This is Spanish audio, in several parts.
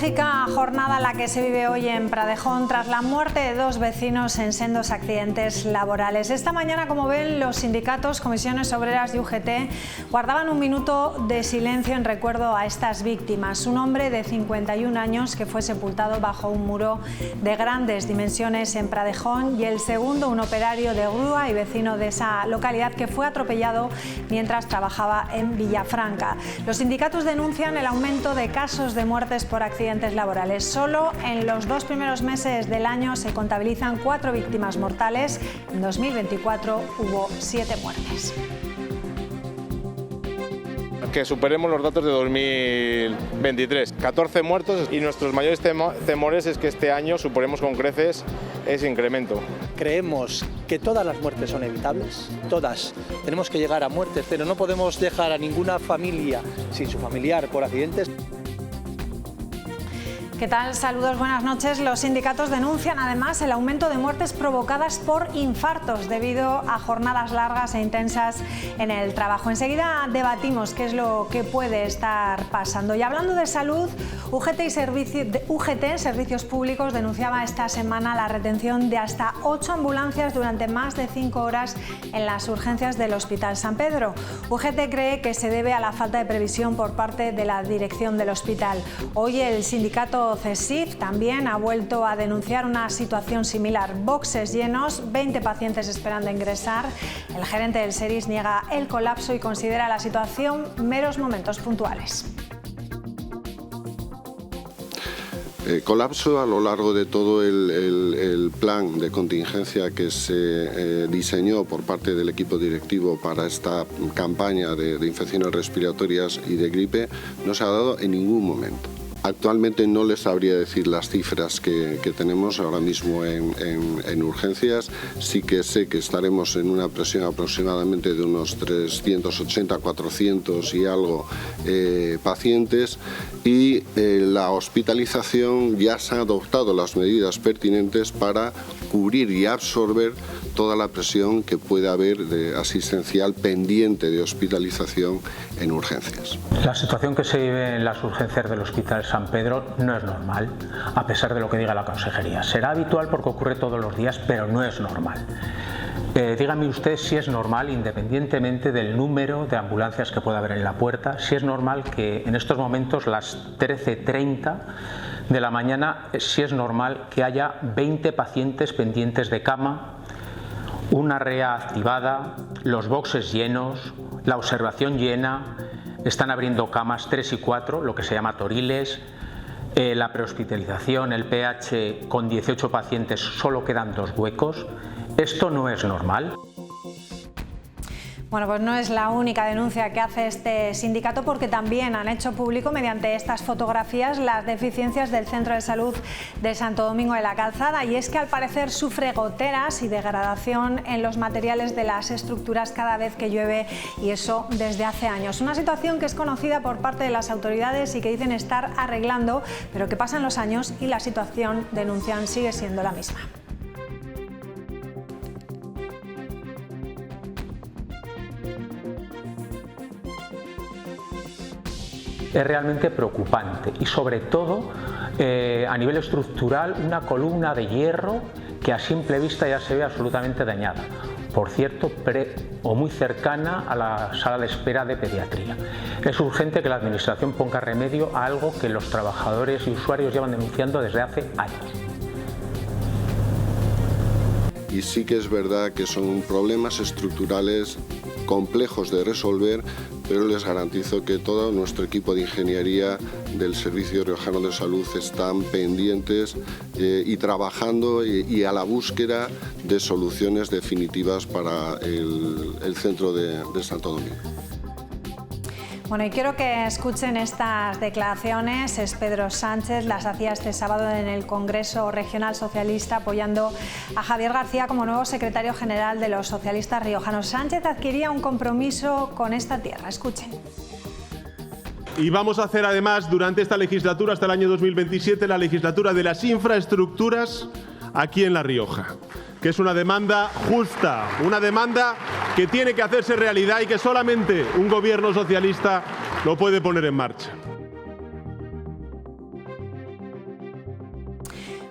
Trágica jornada la que se vive hoy en Pradejón tras la muerte de dos vecinos en sendos accidentes laborales. Esta mañana, como ven, los sindicatos, comisiones obreras y UGT guardaban un minuto de silencio en recuerdo a estas víctimas. Un hombre de 51 años que fue sepultado bajo un muro de grandes dimensiones en Pradejón, y el segundo, un operario de grúa y vecino de esa localidad, que fue atropellado mientras trabajaba en Villafranca. Los sindicatos denuncian el aumento de casos de muertes por accidentes laborales. Solo en los 2 primeros meses del año se contabilizan 4 víctimas mortales. En 2024 hubo 7 muertes. Que superemos los datos de 2023. 14 muertos, y nuestros mayores temores es que este año superemos con creces ese incremento. Creemos que todas las muertes son evitables, todas. Tenemos que llegar a muertes, pero no podemos dejar a ninguna familia sin su familiar por accidentes. ¿Qué tal? Saludos, buenas noches. Los sindicatos denuncian además el aumento de muertes provocadas por infartos debido a jornadas largas e intensas en el trabajo. Enseguida debatimos qué es lo que puede estar pasando. Y hablando de salud, UGT Servicios Públicos denunciaba esta semana la retención de hasta 8 ambulancias durante más de 5 horas en las urgencias del Hospital San Pedro. UGT cree que se debe a la falta de previsión por parte de la dirección del hospital. Hoy el sindicato CESIF también ha vuelto a denunciar una situación similar. Boxes llenos, 20 pacientes esperando ingresar. El gerente del SERIS niega el colapso y considera la situación meros momentos puntuales. Colapso a lo largo de todo el plan de contingencia que se diseñó por parte del equipo directivo para esta campaña de infecciones respiratorias y de gripe no se ha dado en ningún momento. Actualmente no les sabría decir las cifras que tenemos ahora mismo en urgencias. Sí que sé que estaremos en una presión aproximadamente de unos 380, 400 y algo pacientes, y la hospitalización ya se han adoptado las medidas pertinentes para cubrir y absorber toda la presión que pueda haber de asistencial pendiente de hospitalización en urgencias. La situación que se vive en las urgencias del Hospital San Pedro no es normal, a pesar de lo que diga la consejería. Será habitual porque ocurre todos los días, pero no es normal. Dígame usted si es normal, independientemente del número de ambulancias que pueda haber en la puerta, si es normal que en estos momentos, las 13:30 de la mañana, si es normal que haya 20 pacientes pendientes de cama, una REA activada, los boxes llenos, la observación llena, están abriendo camas 3 y 4, lo que se llama toriles, la prehospitalización, el PH con 18 pacientes, solo quedan 2 huecos. Esto no es normal. Bueno, pues no es la única denuncia que hace este sindicato, porque también han hecho público mediante estas fotografías las deficiencias del Centro de Salud de Santo Domingo de la Calzada, y es que al parecer sufre goteras y degradación en los materiales de las estructuras cada vez que llueve, y eso desde hace años. Una situación que es conocida por parte de las autoridades y que dicen estar arreglando, pero que pasan los años y la situación, denuncian, sigue siendo la misma. Es realmente preocupante, y sobre todo a nivel estructural, una columna de hierro que a simple vista ya se ve absolutamente dañada, por cierto, muy cercana a la sala de espera de pediatría. Es urgente que la Administración ponga remedio a algo que los trabajadores y usuarios llevan denunciando desde hace años. Y sí que es verdad que son problemas estructurales complejos de resolver, pero les garantizo que todo nuestro equipo de ingeniería del Servicio Riojano de Salud están pendientes y trabajando y a la búsqueda de soluciones definitivas para el centro de Santo Domingo. Bueno, y quiero que escuchen estas declaraciones. Es Pedro Sánchez, las hacía este sábado en el Congreso Regional Socialista, apoyando a Javier García como nuevo secretario general de los socialistas riojanos. Sánchez adquiría un compromiso con esta tierra. Escuchen. Y vamos a hacer además, durante esta legislatura, hasta el año 2027, la legislatura de las infraestructuras aquí en La Rioja, que es una demanda justa, una demanda que tiene que hacerse realidad y que solamente un gobierno socialista lo puede poner en marcha.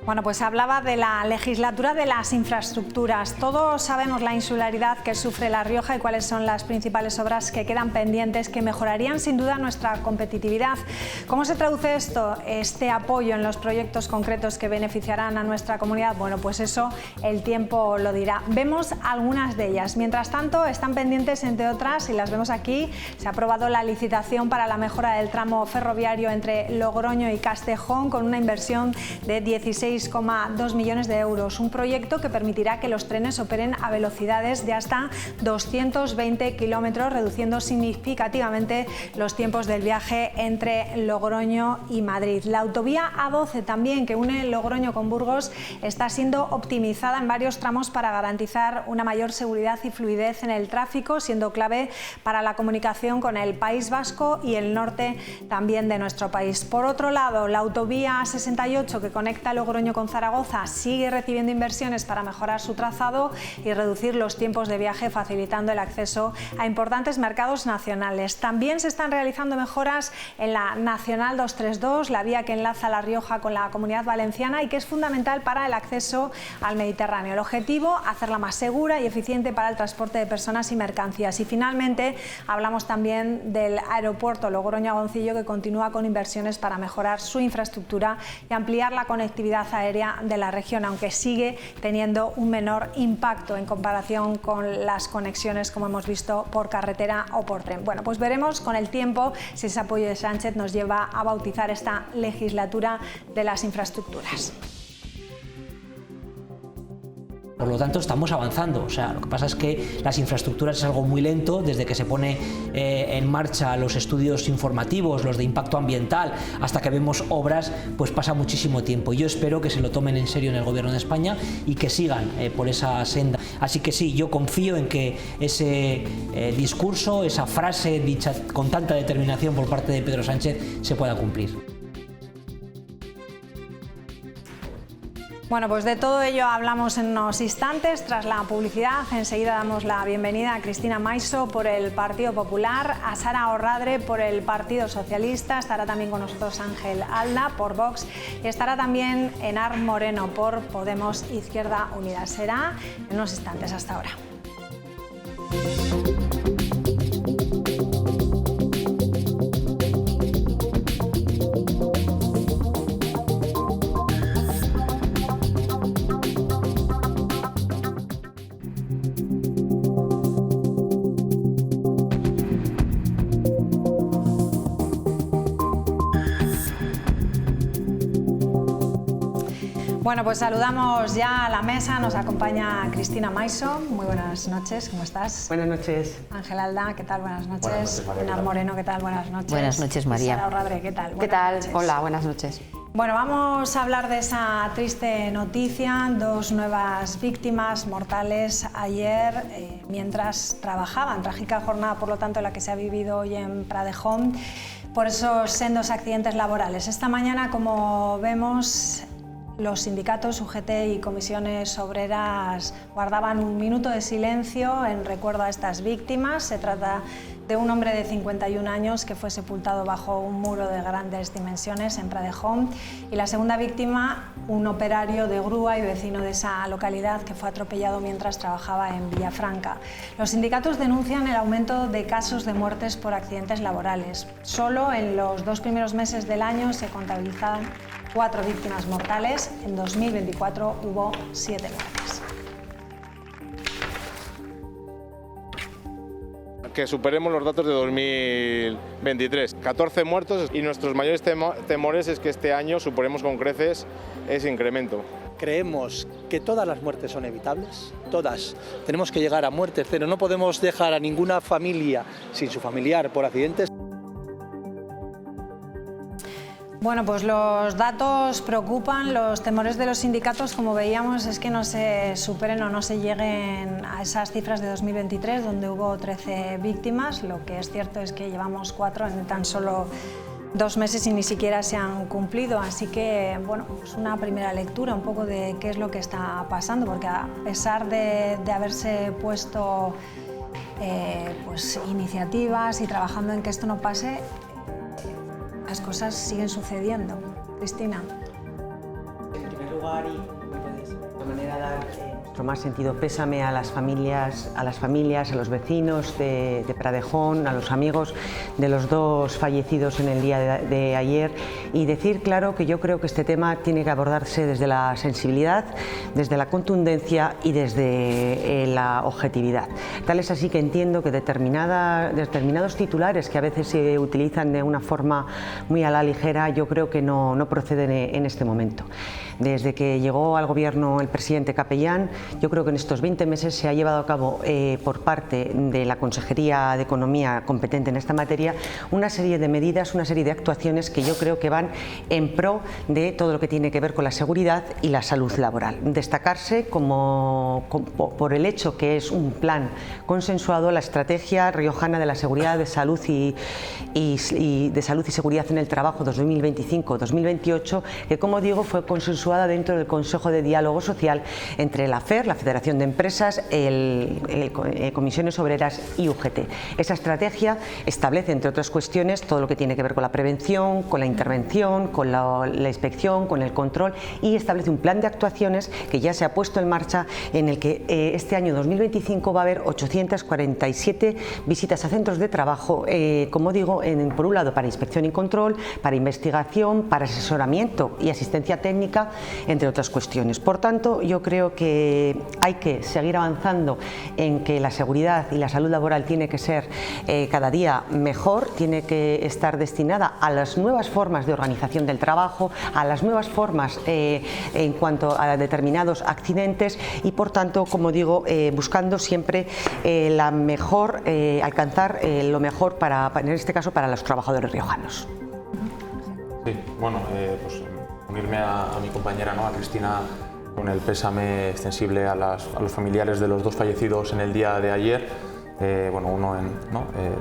Bueno, pues hablaba de la legislatura de las infraestructuras. Todos sabemos la insularidad que sufre La Rioja y cuáles son las principales obras que quedan pendientes que mejorarían sin duda nuestra competitividad. ¿Cómo se traduce esto, este apoyo en los proyectos concretos que beneficiarán a nuestra comunidad? Bueno, pues eso el tiempo lo dirá. Vemos algunas de ellas. Mientras tanto, están pendientes, entre otras, y las vemos aquí. Se ha aprobado la licitación para la mejora del tramo ferroviario entre Logroño y Castejón con una inversión de 16,2 millones de euros, un proyecto que permitirá que los trenes operen a velocidades de hasta 220 kilómetros, reduciendo significativamente los tiempos del viaje entre Logroño y Madrid. La autovía A12 también, que une Logroño con Burgos, está siendo optimizada en varios tramos para garantizar una mayor seguridad y fluidez en el tráfico, siendo clave para la comunicación con el País Vasco y el norte también de nuestro país. Por otro lado, la autovía A68, que conecta Logroño con Zaragoza, sigue recibiendo inversiones para mejorar su trazado y reducir los tiempos de viaje, facilitando el acceso a importantes mercados nacionales. También se están realizando mejoras en la Nacional 232, la vía que enlaza La Rioja con la Comunidad Valenciana y que es fundamental para el acceso al Mediterráneo. El objetivo, hacerla más segura y eficiente para el transporte de personas y mercancías. Y finalmente hablamos también del aeropuerto Logroño-Agoncillo, que continúa con inversiones para mejorar su infraestructura y ampliar la conectividad aérea de la región, aunque sigue teniendo un menor impacto en comparación con las conexiones, como hemos visto, por carretera o por tren. Bueno, pues veremos con el tiempo si ese apoyo de Sánchez nos lleva a bautizar esta legislatura de las infraestructuras. Por lo tanto, estamos avanzando. O sea, lo que pasa es que las infraestructuras es algo muy lento. Desde que se pone en marcha los estudios informativos, los de impacto ambiental, hasta que vemos obras, pues pasa muchísimo tiempo. Yo espero que se lo tomen en serio en el Gobierno de España y que sigan por esa senda. Así que sí, yo confío en que ese discurso, esa frase dicha con tanta determinación por parte de Pedro Sánchez se pueda cumplir. Bueno, pues de todo ello hablamos en unos instantes. Tras la publicidad, enseguida damos la bienvenida a Cristina Maiso por el Partido Popular, a Sara Orradre por el Partido Socialista, estará también con nosotros Ángel Alda por Vox y estará también Enar Moreno por Podemos Izquierda Unida. Será en unos instantes. Hasta ahora. Bueno, pues saludamos ya a la mesa, nos acompaña Cristina Maiso. Muy buenas noches, ¿cómo estás? Buenas noches. Ángel Alda, ¿qué tal? Buenas noches. Enar Moreno, ¿qué tal? Buenas noches. Buenas noches, María. Sara Orradre, ¿qué tal? ¿Qué tal? Hola, buenas noches. Bueno, vamos a hablar de esa triste noticia, 2 nuevas víctimas mortales ayer mientras trabajaban. Trágica jornada, por lo tanto, la que se ha vivido hoy en Pradejón por esos sendos accidentes laborales. Esta mañana, como vemos, los sindicatos UGT y comisiones obreras guardaban un minuto de silencio en recuerdo a estas víctimas. Se trata de un hombre de 51 años que fue sepultado bajo un muro de grandes dimensiones en Pradejón y la segunda víctima, un operario de grúa y vecino de esa localidad que fue atropellado mientras trabajaba en Villafranca. Los sindicatos denuncian el aumento de casos de muertes por accidentes laborales. Solo en los 2 primeros meses del año se contabilizan 4 víctimas mortales. En 2024 hubo 7 muertes. Que superemos los datos de 2023. 14 muertos y nuestros mayores temores es que este año superemos con creces ese incremento. Creemos que todas las muertes son evitables, todas. Tenemos que llegar a muerte cero. No podemos dejar a ninguna familia sin su familiar por accidentes. Bueno, pues los datos preocupan, los temores de los sindicatos, como veíamos, es que no se superen o no se lleguen a esas cifras de 2023, donde hubo 13 víctimas. Lo que es cierto es que llevamos 4 en tan solo 2 meses y ni siquiera se han cumplido. Así que, bueno, pues una primera lectura un poco de qué es lo que está pasando, porque a pesar de haberse puesto pues, iniciativas y trabajando en que esto no pase, las cosas siguen sucediendo. Cristina. En primer lugar, lugar y de manera dar nuestro más sentido pésame a las familias, a los vecinos de Pradejón, a los amigos de los dos fallecidos en el día de ayer, y decir claro que yo creo que este tema tiene que abordarse desde la sensibilidad, desde la contundencia y desde la objetividad. Tal es así que entiendo que determinados titulares que a veces se utilizan de una forma muy a la ligera, yo creo que no proceden en este momento. Desde que llegó al gobierno el presidente Capellán, yo creo que en estos 20 meses se ha llevado a cabo por parte de la Consejería de Economía competente en esta materia una serie de medidas, una serie de actuaciones que yo creo que van en pro de todo lo que tiene que ver con la seguridad y la salud laboral. Destacarse por el hecho que es un plan consensuado la estrategia riojana de la seguridad, de salud y seguridad en el trabajo 2025-2028, que como digo fue consensuada dentro del Consejo de Diálogo Social entre la FER, la Federación de Empresas, Comisiones Obreras y UGT. Esa estrategia establece, entre otras cuestiones, todo lo que tiene que ver con la prevención, con la intervención, con la inspección, con el control, y establece un plan de actuaciones que ya se ha puesto en marcha, en el que este año 2025 va a haber 847 visitas a centros de trabajo, como digo, por un lado para inspección y control, para investigación, para asesoramiento y asistencia técnica, entre otras cuestiones. Por tanto, yo creo que hay que seguir avanzando en que la seguridad y la salud laboral tiene que ser cada día mejor, tiene que estar destinada a las nuevas formas de organización del trabajo, a las nuevas formas en cuanto a determinados accidentes y, por tanto, como digo, buscando siempre alcanzar lo mejor en este caso para los trabajadores riojanos. Sí, bueno, pues unirme a mi compañera, ¿no? A Cristina, con el pésame extensible a los familiares de los dos fallecidos en el día de ayer. Bueno, uno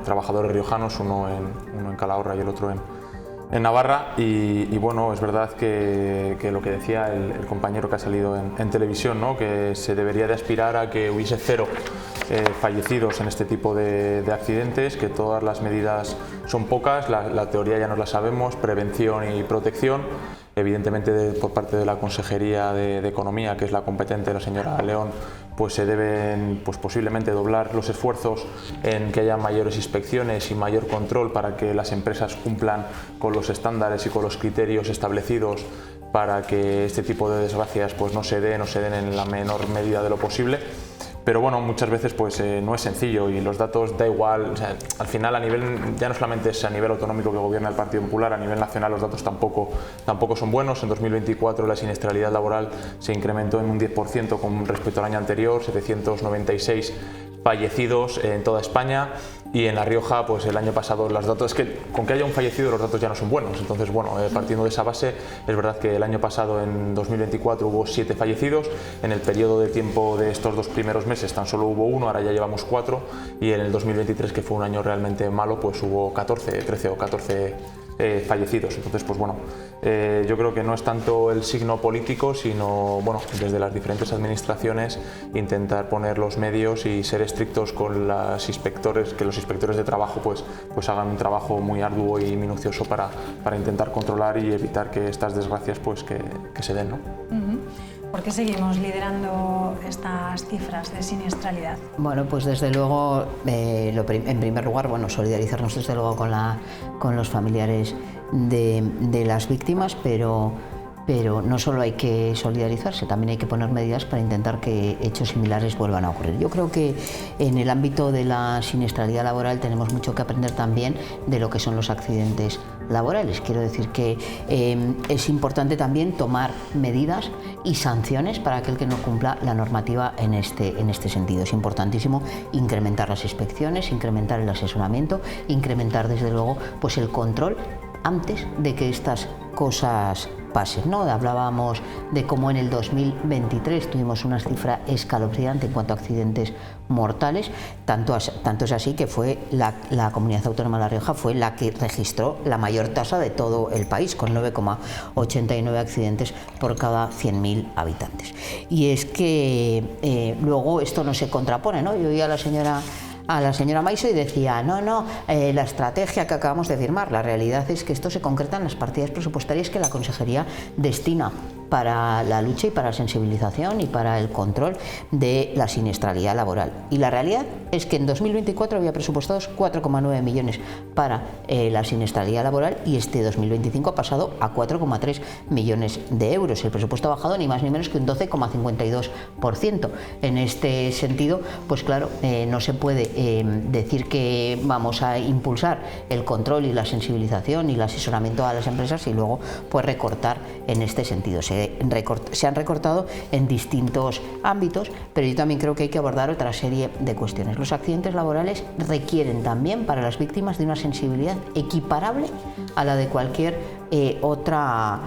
trabajadores riojanos, uno en Calahorra y el otro en Navarra. Y bueno, es verdad que lo que decía el compañero que ha salido en televisión, ¿no? Que se debería de aspirar a que hubiese 0 fallecidos en este tipo de accidentes, que todas las medidas son pocas, la teoría ya nos la sabemos, prevención y protección. Evidentemente por parte de la Consejería de Economía, que es la competente, la señora León, pues se deben posiblemente doblar los esfuerzos en que haya mayores inspecciones y mayor control para que las empresas cumplan con los estándares y con los criterios establecidos para que este tipo de desgracias pues no se den en la menor medida de lo posible. Pero bueno, muchas veces pues no es sencillo y los datos da igual, o sea, al final a nivel, ya no solamente es a nivel autonómico que gobierna el Partido Popular, a nivel nacional los datos tampoco son buenos. En 2024 la siniestralidad laboral se incrementó en un 10% con respecto al año anterior, 796 fallecidos en toda España, y en La Rioja pues el año pasado los datos, es que con que haya un fallecido los datos ya no son buenos. Entonces bueno, partiendo de esa base, es verdad que el año pasado en 2024 hubo 7 fallecidos, en el periodo de tiempo de estos 2 primeros meses tan solo hubo 1, ahora ya llevamos 4, y en el 2023, que fue un año realmente malo, pues hubo 13 o 14 fallecidos. Entonces pues bueno, yo creo que no es tanto el signo político, sino bueno, desde las diferentes administraciones intentar poner los medios y ser estrictos con los inspectores, que los inspectores de trabajo pues hagan un trabajo muy arduo y minucioso para intentar controlar y evitar que estas desgracias pues que se den, ¿no? ¿Por qué seguimos liderando estas cifras de siniestralidad? Bueno, pues desde luego, en primer lugar, bueno, solidarizarnos desde luego con los familiares de las víctimas, pero no solo hay que solidarizarse, también hay que poner medidas para intentar que hechos similares vuelvan a ocurrir. Yo creo que en el ámbito de la siniestralidad laboral tenemos mucho que aprender también de lo que son los accidentes laborales. Quiero decir que es importante también tomar medidas y sanciones para aquel que no cumpla la normativa en este sentido. Es importantísimo incrementar las inspecciones, incrementar el asesoramiento, incrementar desde luego pues el control antes de que estas cosas pasen, ¿no? Hablábamos de cómo en el 2023 tuvimos una cifra escalofriante en cuanto a accidentes mortales, tanto es así que fue la comunidad autónoma de La Rioja fue la que registró la mayor tasa de todo el país, con 9,89 accidentes por cada 100.000 habitantes. Y es que luego esto no se contrapone, ¿no? Yo oía a la señora Maiso y decía, la estrategia que acabamos de firmar, la realidad es que esto se concreta en las partidas presupuestarias que la Consejería destina para la lucha y para la sensibilización y para el control de la siniestralidad laboral. Y la realidad es que en 2024 había presupuestados 4,9 millones para la siniestralidad laboral y este 2025 ha pasado a 4,3 millones de euros. El presupuesto ha bajado ni más ni menos que un 12,52%. En este sentido, pues claro, no se puede decir que vamos a impulsar el control y la sensibilización y el asesoramiento a las empresas y luego pues recortar en este sentido. Se han recortado en distintos ámbitos, pero yo también creo que hay que abordar otra serie de cuestiones. Los accidentes laborales requieren también para las víctimas de una sensibilidad equiparable a la de cualquier otra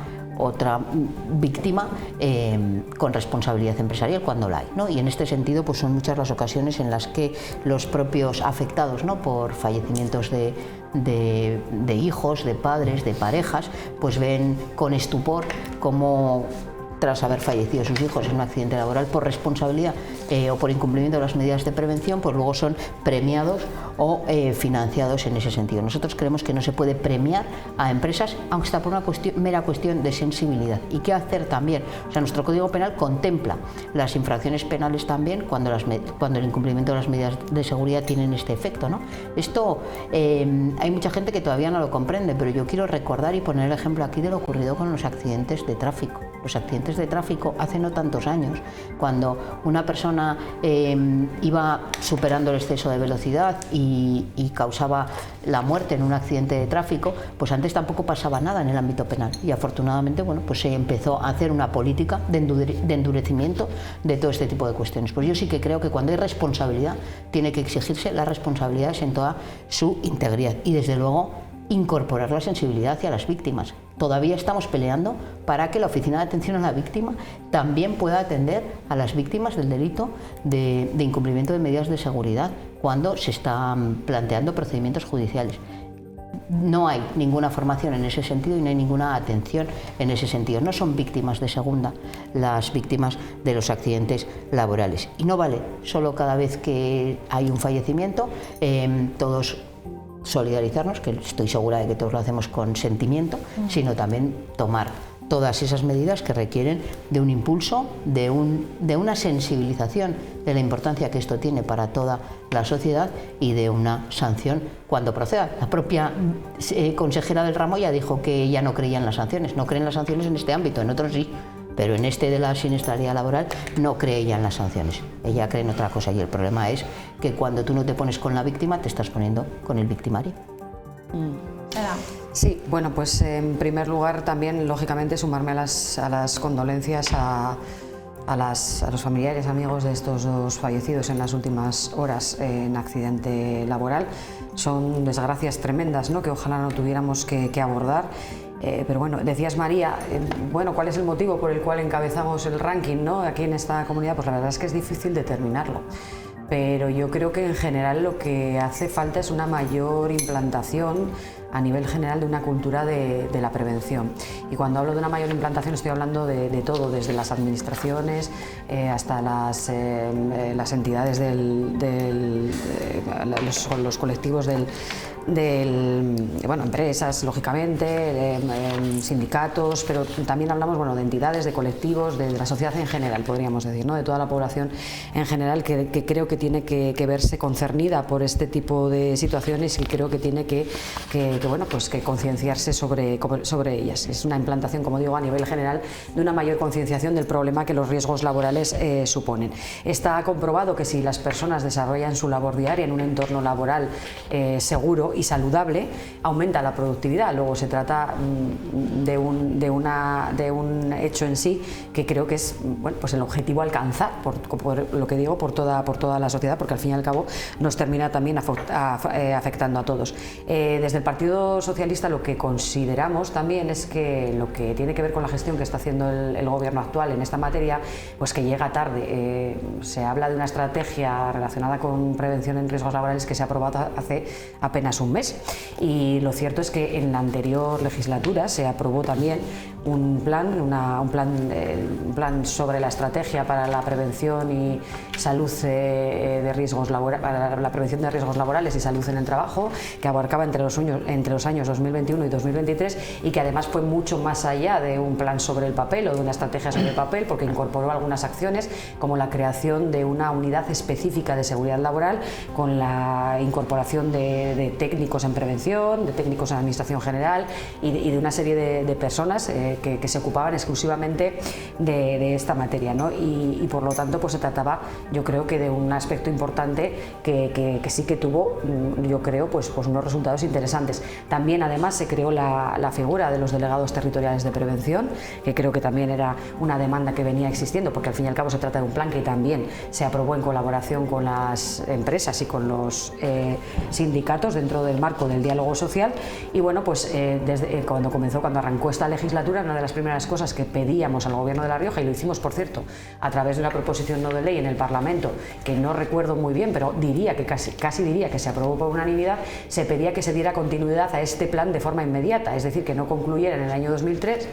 víctima con responsabilidad empresarial cuando la hay, ¿no? Y en este sentido pues son muchas las ocasiones en las que los propios afectados, ¿no?, por fallecimientos de hijos, de padres, de parejas, pues ven con estupor cómo tras haber fallecido sus hijos en un accidente laboral por responsabilidad o por incumplimiento de las medidas de prevención, pues luego son premiados o financiados en ese sentido. Nosotros creemos que no se puede premiar a empresas, aunque está por una mera cuestión de sensibilidad. ¿Y qué hacer también? O sea, nuestro Código Penal contempla las infracciones penales también cuando el incumplimiento de las medidas de seguridad tienen este efecto, ¿no? Esto hay mucha gente que todavía no lo comprende, pero yo quiero recordar y poner el ejemplo aquí de lo ocurrido con los accidentes de tráfico. Los accidentes de tráfico hace no tantos años, cuando una persona iba superando el exceso de velocidad y causaba la muerte en un accidente de tráfico, pues antes tampoco pasaba nada en el ámbito penal y afortunadamente, bueno, pues se empezó a hacer una política de endurecimiento de todo este tipo de cuestiones. Pues yo sí que creo que cuando hay responsabilidad tiene que exigirse las responsabilidades en toda su integridad y desde luego incorporar la sensibilidad hacia las víctimas. Todavía estamos peleando para que la Oficina de Atención a la Víctima también pueda atender a las víctimas del delito de incumplimiento de medidas de seguridad cuando se están planteando procedimientos judiciales. No hay ninguna formación en ese sentido y no hay ninguna atención en ese sentido. No son víctimas de segunda las víctimas de los accidentes laborales. Y no vale solo cada vez que hay un fallecimiento, todos solidarizarnos, que estoy segura de que todos lo hacemos con sentimiento, sino también tomar todas esas medidas que requieren de un impulso, de una sensibilización de la importancia que esto tiene para toda la sociedad y de una sanción cuando proceda. La propia consejera del ramo ya dijo que ella no creía en las sanciones, no cree en las sanciones en este ámbito, en otros sí, pero en este de la siniestralidad laboral no cree ella en las sanciones, ella cree en otra cosa y el problema es que cuando tú no te pones con la víctima te estás poniendo con el victimario. Sí, bueno, pues en primer lugar también lógicamente sumarme a las condolencias a los familiares, amigos de estos dos fallecidos en las últimas horas en accidente laboral. Son desgracias tremendas, ¿no?, que ojalá no tuviéramos que abordar. Pero bueno, decías María, bueno, ¿cuál es el motivo por el cual encabezamos el ranking, ¿no?, aquí en esta comunidad? Pues la verdad es que es difícil determinarlo. Pero yo creo que en general lo que hace falta es una mayor implantación a nivel general de una cultura de la prevención. Y cuando hablo de una mayor implantación estoy hablando de todo, desde las administraciones hasta las entidades los colectivos bueno, empresas, lógicamente, sindicatos, pero también hablamos, bueno, de entidades, de colectivos, de la sociedad en general, podríamos decir, ¿no?, de toda la población en general que creo que tiene que verse concernida por este tipo de situaciones y creo que tiene que concienciarse sobre ellas. Es una implantación, como digo, a nivel general de una mayor concienciación del problema que los riesgos laborales suponen. Está comprobado que si las personas desarrollan su labor diaria en un entorno laboral seguro y saludable, aumenta la productividad. Luego se trata de un hecho en sí que creo que es, bueno, pues el objetivo a alcanzar, por lo que digo, por toda la sociedad, porque al fin y al cabo nos termina también afectando a todos. Desde el Partido Socialista lo que consideramos también es que lo que tiene que ver con la gestión que está haciendo el gobierno actual en esta materia, pues que llega tarde. Se habla de una estrategia relacionada con prevención en riesgos laborales que se ha aprobado hace apenas un mes y lo cierto es que en la anterior legislatura se aprobó también un plan sobre la estrategia para la prevención y salud de riesgos para la prevención de riesgos laborales y salud en el trabajo, que abarcaba entre los años 2021 y 2023 y que además fue mucho más allá de un plan sobre el papel o de una estrategia sobre el papel, porque incorporó algunas acciones como la creación de una unidad específica de seguridad laboral con la incorporación de técnicos en prevención, de técnicos en administración general y de una serie de personas que se ocupaban exclusivamente de esta materia, ¿no? Y por lo tanto pues se trataba, yo creo, que de un aspecto importante que sí que tuvo, yo creo, pues unos resultados interesantes. También además se creó la figura de los delegados territoriales de prevención, que creo que también era una demanda que venía existiendo, porque al fin y al cabo se trata de un plan que también se aprobó en colaboración con las empresas y con los sindicatos dentro del marco del diálogo social. Y bueno, pues desde cuando arrancó esta legislatura, una de las primeras cosas que pedíamos al Gobierno de La Rioja, y lo hicimos por cierto a través de una proposición no de ley en el Parlamento, que no recuerdo muy bien, pero diría que casi diría que se aprobó por unanimidad, se pedía que se diera continuidad a este plan de forma inmediata, es decir, que no concluyera en el año 2023,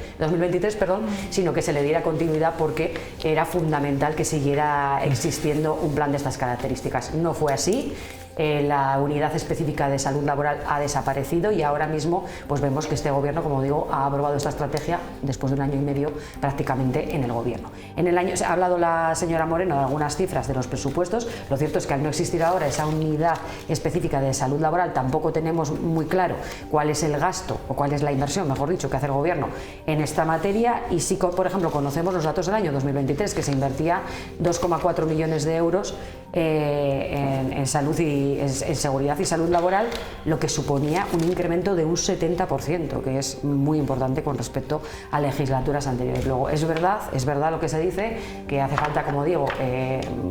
sino que se le diera continuidad, porque era fundamental que siguiera existiendo un plan de estas características. No fue así. La unidad específica de salud laboral ha desaparecido y ahora mismo pues vemos que este gobierno, como digo, ha aprobado esta estrategia después de un año y medio prácticamente en el gobierno. Ha hablado la señora Moreno de algunas cifras de los presupuestos. Lo cierto es que al no existir ahora esa unidad específica de salud laboral, tampoco tenemos muy claro cuál es el gasto o cuál es la inversión, mejor dicho, que hace el gobierno en esta materia. Y sí, por ejemplo, conocemos los datos del año 2023, que se invertía 2,4 millones de euros en salud y en seguridad y salud laboral, lo que suponía un incremento de un 70%, que es muy importante con respecto a legislaturas anteriores. Luego, es verdad lo que se dice, que hace falta, como digo,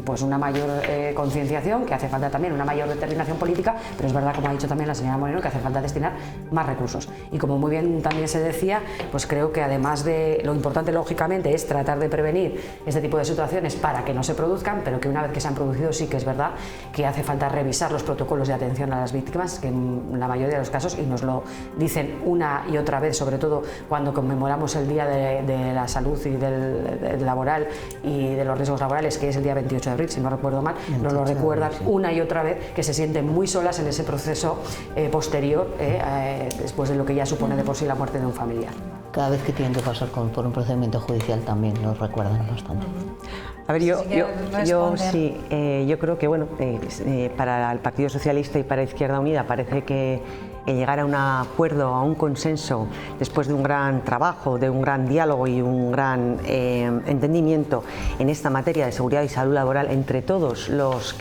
pues una mayor concienciación, que hace falta también una mayor determinación política, pero es verdad, como ha dicho también la señora Moreno, que hace falta destinar más recursos. Y como muy bien también se decía, pues creo que además de lo importante, lógicamente, es tratar de prevenir este tipo de situaciones para que no se produzcan, pero que una vez que se han producido sí que es verdad que hace falta revisar los protocolos de atención a las víctimas, que en la mayoría de los casos, y nos lo dicen una y otra vez, sobre todo cuando conmemoramos el Día de la Salud y del laboral y de los riesgos laborales, que es el día 28 de abril, si no recuerdo mal, nos lo recuerdan una y otra vez, que se sienten muy solas en ese proceso posterior, después de lo que ya supone de por sí la muerte de un familiar. Cada vez que tienen que pasar por un procedimiento judicial también nos recuerdan bastante. A ver, yo creo que bueno, para el Partido Socialista y para Izquierda Unida parece que llegar a un acuerdo, a un consenso, después de un gran trabajo, de un gran diálogo y un gran entendimiento en esta materia de seguridad y salud laboral entre todos los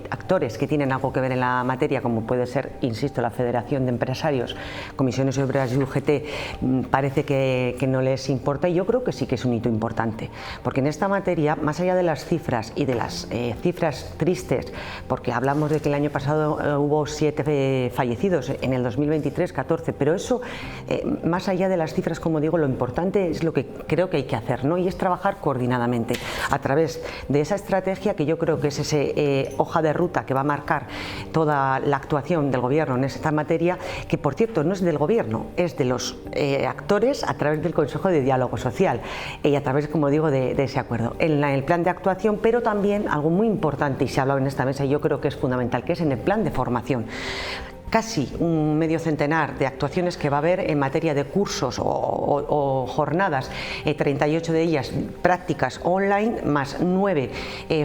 actores que tienen algo que ver en la materia, como puede ser, insisto, la Federación de Empresarios, Comisiones Obreras y UGT, parece que no les importa, y yo creo que sí que es un hito importante, porque en esta materia, más allá de las cifras y de las cifras tristes, porque hablamos de que el año pasado hubo 7 fallecidos, en el 2023 14, pero eso, más allá de las cifras, como digo, lo importante es lo que creo que hay que hacer, ¿no? Y es trabajar coordinadamente a través de esa estrategia, que yo creo que es ese hoja de ruta que va a marcar toda la actuación del gobierno en esta materia, que por cierto no es del gobierno, es de los actores a través del Consejo de Diálogo Social y a través, como digo, de ese acuerdo en el plan de actuación, pero también algo muy importante, y se ha hablado en esta mesa y yo creo que es fundamental, que es en el plan de formación. Casi un medio centenar de actuaciones que va a haber en materia de cursos o jornadas, 38 de ellas prácticas online, más 9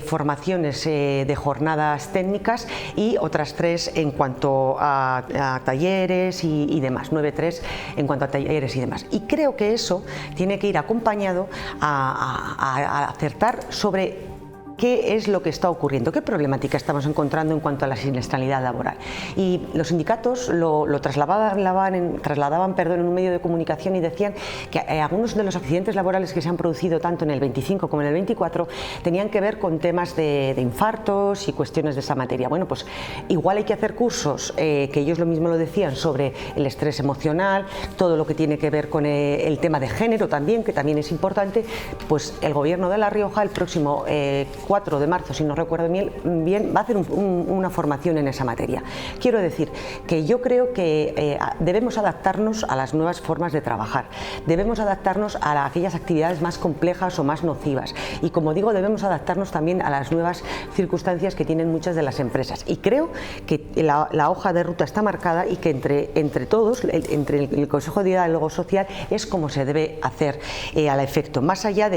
formaciones de jornadas técnicas y otras 3 en cuanto a talleres y demás, 9-3 en cuanto a talleres y demás. Y creo que eso tiene que ir acompañado a acertar sobre qué es lo que está ocurriendo, qué problemática estamos encontrando en cuanto a la siniestralidad laboral. Y los sindicatos lo trasladaban en un medio de comunicación y decían que algunos de los accidentes laborales que se han producido tanto en el 25 como en el 24 tenían que ver con temas de infartos y cuestiones de esa materia. Bueno, pues igual hay que hacer cursos, que ellos lo mismo lo decían, sobre el estrés emocional, todo lo que tiene que ver con el tema de género también, que también es importante. Pues el Gobierno de La Rioja, el próximo 4 de marzo, si no recuerdo bien, va a hacer una formación en esa materia. Quiero decir que yo creo que debemos adaptarnos a las nuevas formas de trabajar, debemos adaptarnos a aquellas actividades más complejas o más nocivas y, como digo, debemos adaptarnos también a las nuevas circunstancias que tienen muchas de las empresas. Y creo que la hoja de ruta está marcada y que entre todos, entre el Consejo de Diálogo Social, es como se debe hacer al efecto, más allá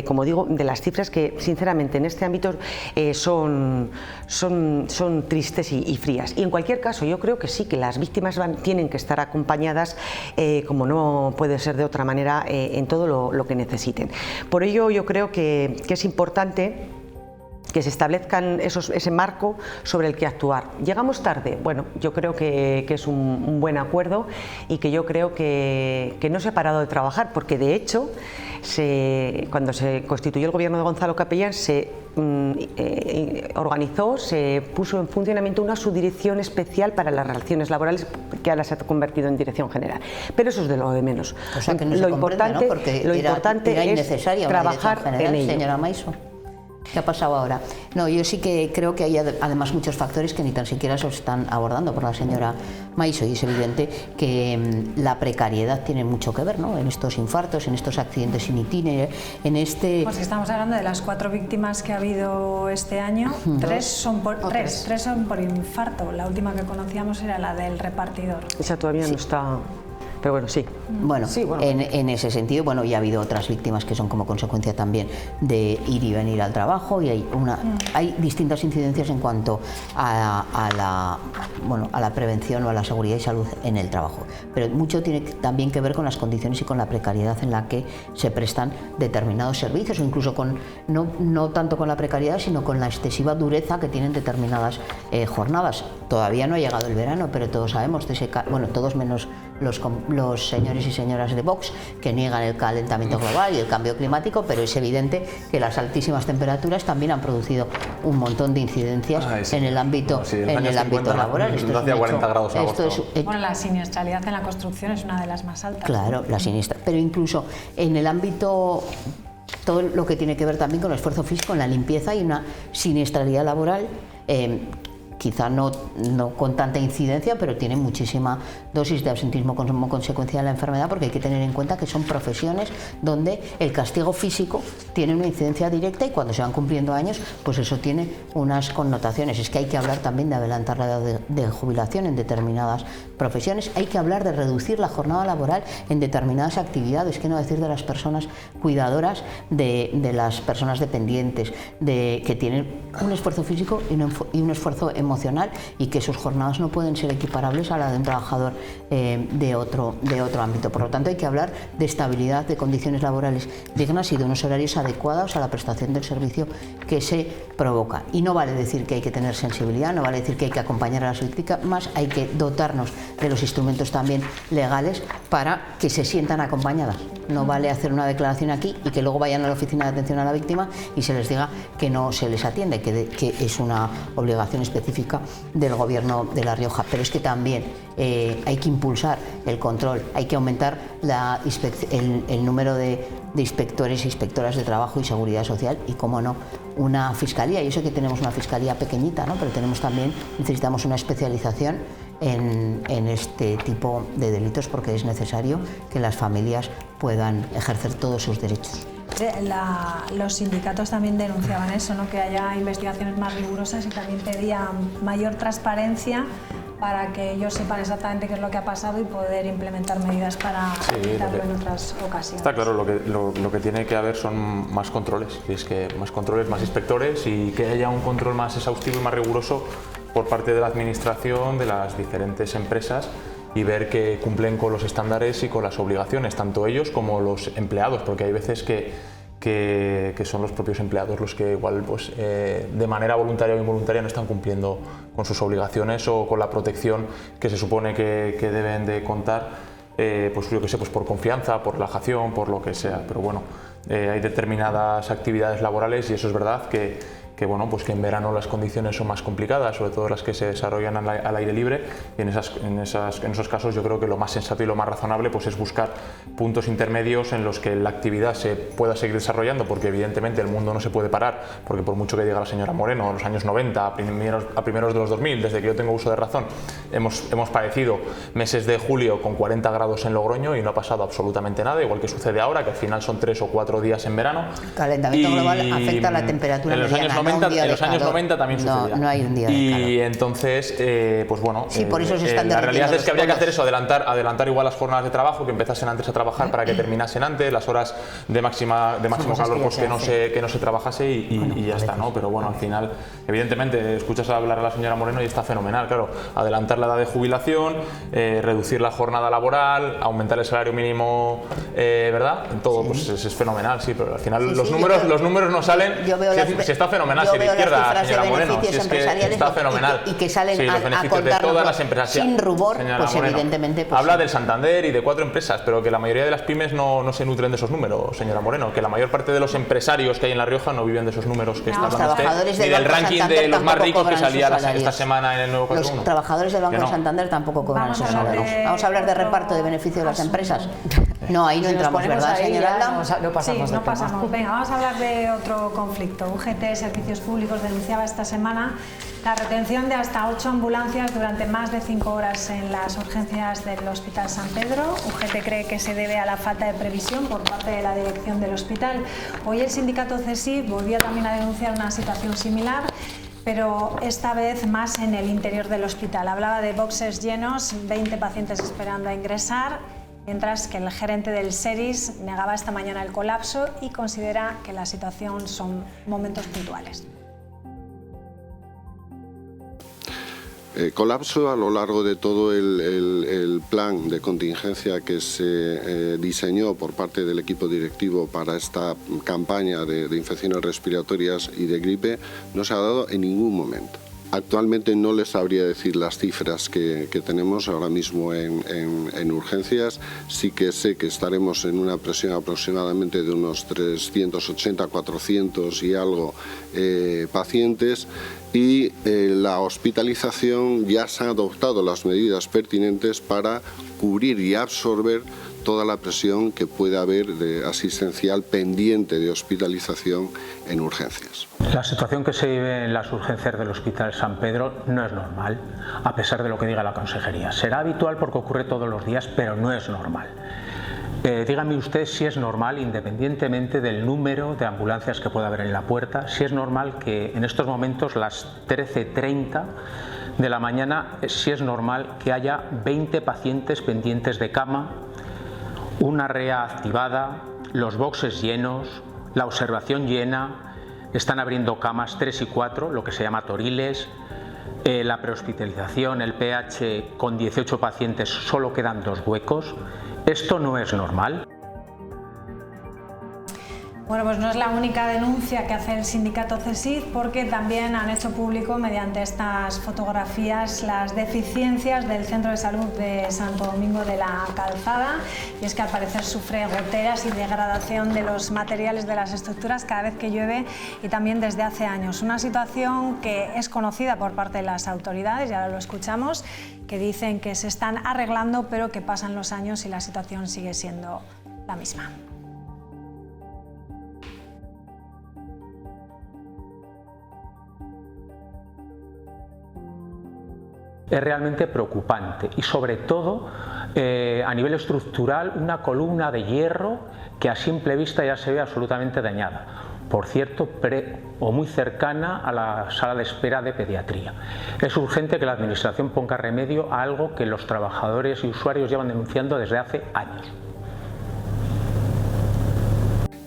como digo, de las cifras que sinceramente en este ámbito son tristes y frías. Y en cualquier caso yo creo que sí, que las víctimas tienen que estar acompañadas, como no puede ser de otra manera, en todo lo que necesiten. Por ello yo creo que es importante que se establezcan ese marco sobre el que actuar. ¿Llegamos tarde? Bueno, yo creo que es un buen acuerdo y que yo creo que no se ha parado de trabajar, porque de hecho cuando se constituyó el gobierno de Gonzalo Capellán se organizó, se puso en funcionamiento una subdirección especial para las relaciones laborales, que ahora se ha convertido en dirección general. Pero eso es de lo de menos. O sea, que no lo importante, ¿no? Porque era innecesaria trabajar una general, en ello. Señora Maiso. ¿Qué ha pasado ahora? No, yo sí que creo que hay además muchos factores que ni tan siquiera se están abordando por la señora Maiso, y es evidente que la precariedad tiene mucho que ver, ¿no? En estos infartos, en estos accidentes sin itinerario, en este... Pues estamos hablando de las 4 víctimas que ha habido este año, 3 son por infarto. La última que conocíamos era la del repartidor. Esa todavía no está... Pero bueno, sí. Bueno, sí, bueno. En ese sentido, bueno, ya ha habido otras víctimas que son como consecuencia también de ir y venir al trabajo, y hay distintas incidencias en cuanto a la prevención o a la seguridad y salud en el trabajo. Pero mucho tiene también que ver con las condiciones y con la precariedad en la que se prestan determinados servicios, o incluso no tanto con la precariedad, sino con la excesiva dureza que tienen determinadas jornadas. Todavía no ha llegado el verano, pero todos sabemos, todos menos los señores y señoras de Vox, que niegan el calentamiento global y el cambio climático, pero es evidente que las altísimas temperaturas también han producido un montón de incidencias en el ámbito, laboral. Esto hacía 40 grados agosto. Bueno, la siniestralidad en la construcción es una de las más altas. Claro, la siniestra. Pero incluso en el ámbito, todo lo que tiene que ver también con el esfuerzo físico, en la limpieza, y una siniestralidad laboral quizá no con tanta incidencia, pero tiene muchísima dosis de absentismo como consecuencia de la enfermedad, porque hay que tener en cuenta que son profesiones donde el castigo físico tiene una incidencia directa, y cuando se van cumpliendo años, pues eso tiene unas connotaciones. Es que hay que hablar también de adelantar la edad de jubilación en determinadas profesiones, hay que hablar de reducir la jornada laboral en determinadas actividades, que no decir de las personas cuidadoras, de las personas dependientes, que tienen un esfuerzo físico y un esfuerzo emocional, y que sus jornadas no pueden ser equiparables a la de un trabajador de otro ámbito. Por lo tanto, hay que hablar de estabilidad, de condiciones laborales dignas y de unos horarios adecuados a la prestación del servicio que se provoca. Y no vale decir que hay que tener sensibilidad, no vale decir que hay que acompañar a las víctimas, hay que dotarnos de los instrumentos también legales para que se sientan acompañadas. No vale hacer una declaración aquí y que luego vayan a la oficina de atención a la víctima y se les diga que no se les atiende, que es una obligación específica del Gobierno de La Rioja. Pero es que también hay que impulsar el control, hay que aumentar el número de inspectores e inspectoras de trabajo y seguridad social, y, cómo no, una fiscalía. Yo sé que tenemos una fiscalía pequeñita, ¿no? Pero necesitamos una especialización en este tipo de delitos, porque es necesario que las familias puedan ejercer todos sus derechos. Los sindicatos también denunciaban eso, ¿no? Que haya investigaciones más rigurosas, y también pedían mayor transparencia para que ellos sepan exactamente qué es lo que ha pasado y poder implementar medidas para evitarlo en otras ocasiones. Está claro, lo que tiene que haber son más controles, y es que más controles, más inspectores, y que haya un control más exhaustivo y más riguroso por parte de la administración, de las diferentes empresas, y ver que cumplen con los estándares y con las obligaciones, tanto ellos como los empleados, porque hay veces que son los propios empleados los que igual de manera voluntaria o involuntaria no están cumpliendo con sus obligaciones o con la protección que se supone que deben de contar, pues yo que sé, pues por confianza, por relajación, por lo que sea. Pero bueno, hay determinadas actividades laborales, y eso es verdad que que, bueno, pues que en verano las condiciones son más complicadas, sobre todo las que se desarrollan al aire libre, y en esos casos yo creo que lo más sensato y lo más razonable pues es buscar puntos intermedios en los que la actividad se pueda seguir desarrollando, porque evidentemente el mundo no se puede parar, porque por mucho que diga la señora Moreno, en los años 90, a primeros de los 2000, desde que yo tengo uso de razón, hemos padecido meses de julio con 40 grados en Logroño y no ha pasado absolutamente nada, igual que sucede ahora, que al final son 3 o 4 días en verano. El calentamiento global afecta a la temperatura mediana, en los años 90 también sucedía. No hay un día de calor. Y entonces, pues bueno, sí, por eso se están la realidad es que habría que hacer eso, polos. adelantar igual las jornadas de trabajo, que empezasen antes a trabajar para que terminasen antes, las horas de máximo calor pues que no se trabajase y ya está, ¿no? Pero bueno, al final, evidentemente, escuchas hablar a la señora Moreno y está fenomenal, claro, adelantar la edad de jubilación, reducir la jornada laboral, aumentar el salario mínimo, ¿verdad? En todo, pues es fenomenal, sí, pero al final los números no salen. Si está fenomenal, si de izquierda, señora Moreno, si es que está fenomenal. Y que salen sí, los beneficios de todas las empresas. Sin rubor, pues Moreno, evidentemente. Pues, habla del Santander y de 4 empresas, pero que la mayoría de las pymes no se nutren de esos números, señora Moreno, que la mayor parte de los empresarios que hay en La Rioja no viven de esos números que está hablando usted, ni del ranking de los más ricos que salía esta semana en el nuevo 4.1. Los trabajadores del Banco de Santander tampoco cobran esos salarios. Vamos a hablar de reparto de beneficios de las empresas. No, ahí no entramos, ¿verdad, señora Alda? No pasamos. Sí, no pasamos. Venga, vamos a hablar de otro conflicto. UGT Servicios Públicos denunciaba esta semana la retención de hasta 8 ambulancias durante más de 5 horas en las urgencias del Hospital San Pedro. UGT cree que se debe a la falta de previsión por parte de la dirección del hospital. Hoy el sindicato CSIC volvía también a denunciar una situación similar, pero esta vez más en el interior del hospital. Hablaba de boxes llenos, 20 pacientes esperando a ingresar, mientras que el gerente del SERIS negaba esta mañana el colapso y considera que la situación son momentos puntuales. Colapso a lo largo de todo el plan de contingencia que se diseñó por parte del equipo directivo para esta campaña de infecciones respiratorias y de gripe no se ha dado en ningún momento. Actualmente no les sabría decir las cifras que tenemos ahora mismo en urgencias. Sí que sé que estaremos en una presión aproximadamente de unos 380, 400 y algo pacientes, y la hospitalización ya se han adoptado las medidas pertinentes para cubrir y absorber toda la presión que pueda haber de asistencial pendiente de hospitalización en urgencias. La situación que se vive en las urgencias del Hospital San Pedro no es normal, a pesar de lo que diga la consejería. Será habitual porque ocurre todos los días, pero no es normal. Dígame usted si es normal, independientemente del número de ambulancias que pueda haber en la puerta, si es normal que en estos momentos, las 13:30 de la mañana, si es normal que haya 20 pacientes pendientes de cama, una REA activada, los boxes llenos, la observación llena, están abriendo camas 3 y 4, lo que se llama toriles, la prehospitalización, el PH con 18 pacientes, solo quedan 2 huecos. ¿Esto no es normal? Bueno, pues no es la única denuncia que hace el sindicato CSIC, porque también han hecho público mediante estas fotografías las deficiencias del Centro de Salud de Santo Domingo de la Calzada, y es que al parecer sufre goteras y degradación de los materiales de las estructuras cada vez que llueve, y también desde hace años. Una situación que es conocida por parte de las autoridades, ya lo escuchamos, que dicen que se están arreglando, pero que pasan los años y la situación sigue siendo la misma. Es realmente preocupante y sobre todo a nivel estructural una columna de hierro que a simple vista ya se ve absolutamente dañada, por cierto muy cercana a la sala de espera de pediatría. Es urgente que la administración ponga remedio a algo que los trabajadores y usuarios llevan denunciando desde hace años.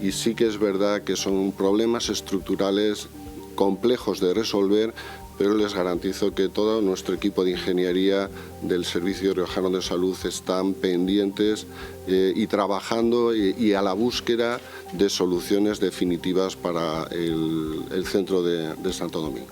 Y sí que es verdad que son problemas estructurales complejos de resolver, pero les garantizo que todo nuestro equipo de ingeniería del Servicio Riojano de Salud están pendientes y trabajando y a la búsqueda de soluciones definitivas para el centro de Santo Domingo.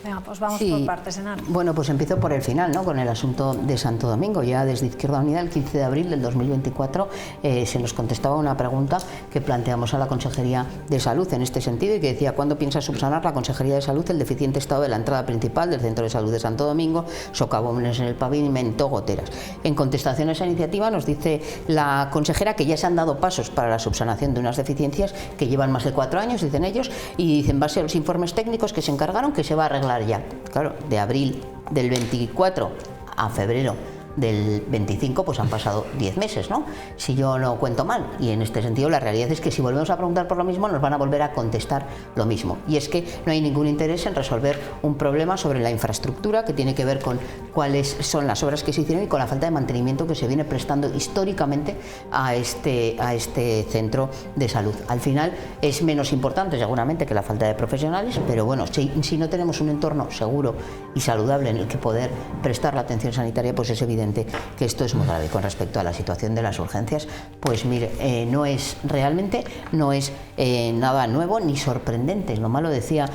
Venga, Pues vamos Sí. por partes, Enar. Bueno, pues empiezo por el final, ¿no? Con el asunto de Santo Domingo. Ya desde Izquierda Unida, el 15 de abril del 2024, se nos contestaba una pregunta que planteamos a la Consejería de Salud en este sentido y que decía: ¿cuándo piensa subsanar la Consejería de Salud el deficiente estado de la entrada principal del Centro de Salud de Santo Domingo, socavones en el pavimento, goteras? En contestación a esa iniciativa nos dice la consejera que ya se han dado pasos para la subsanación de unas deficiencias que llevan más de 4 años, dicen ellos, y dicen, en base a los informes técnicos que se encargaron, que se va a arreglar ya. Claro, de abril del 24 a febrero del 25, pues han pasado 10 meses, ¿no? Si yo no cuento mal. Y en este sentido la realidad es que si volvemos a preguntar por lo mismo, nos van a volver a contestar lo mismo. Y es que no hay ningún interés en resolver un problema sobre la infraestructura que tiene que ver con cuáles son las obras que se hicieron y con la falta de mantenimiento que se viene prestando históricamente a este centro de salud. Al final es menos importante seguramente que la falta de profesionales, pero bueno, si no tenemos un entorno seguro y saludable en el que poder prestar la atención sanitaria, pues es evidente que esto es muy grave. Con respecto a la situación de las urgencias, pues mire, no es nada nuevo ni sorprendente. Lo malo decía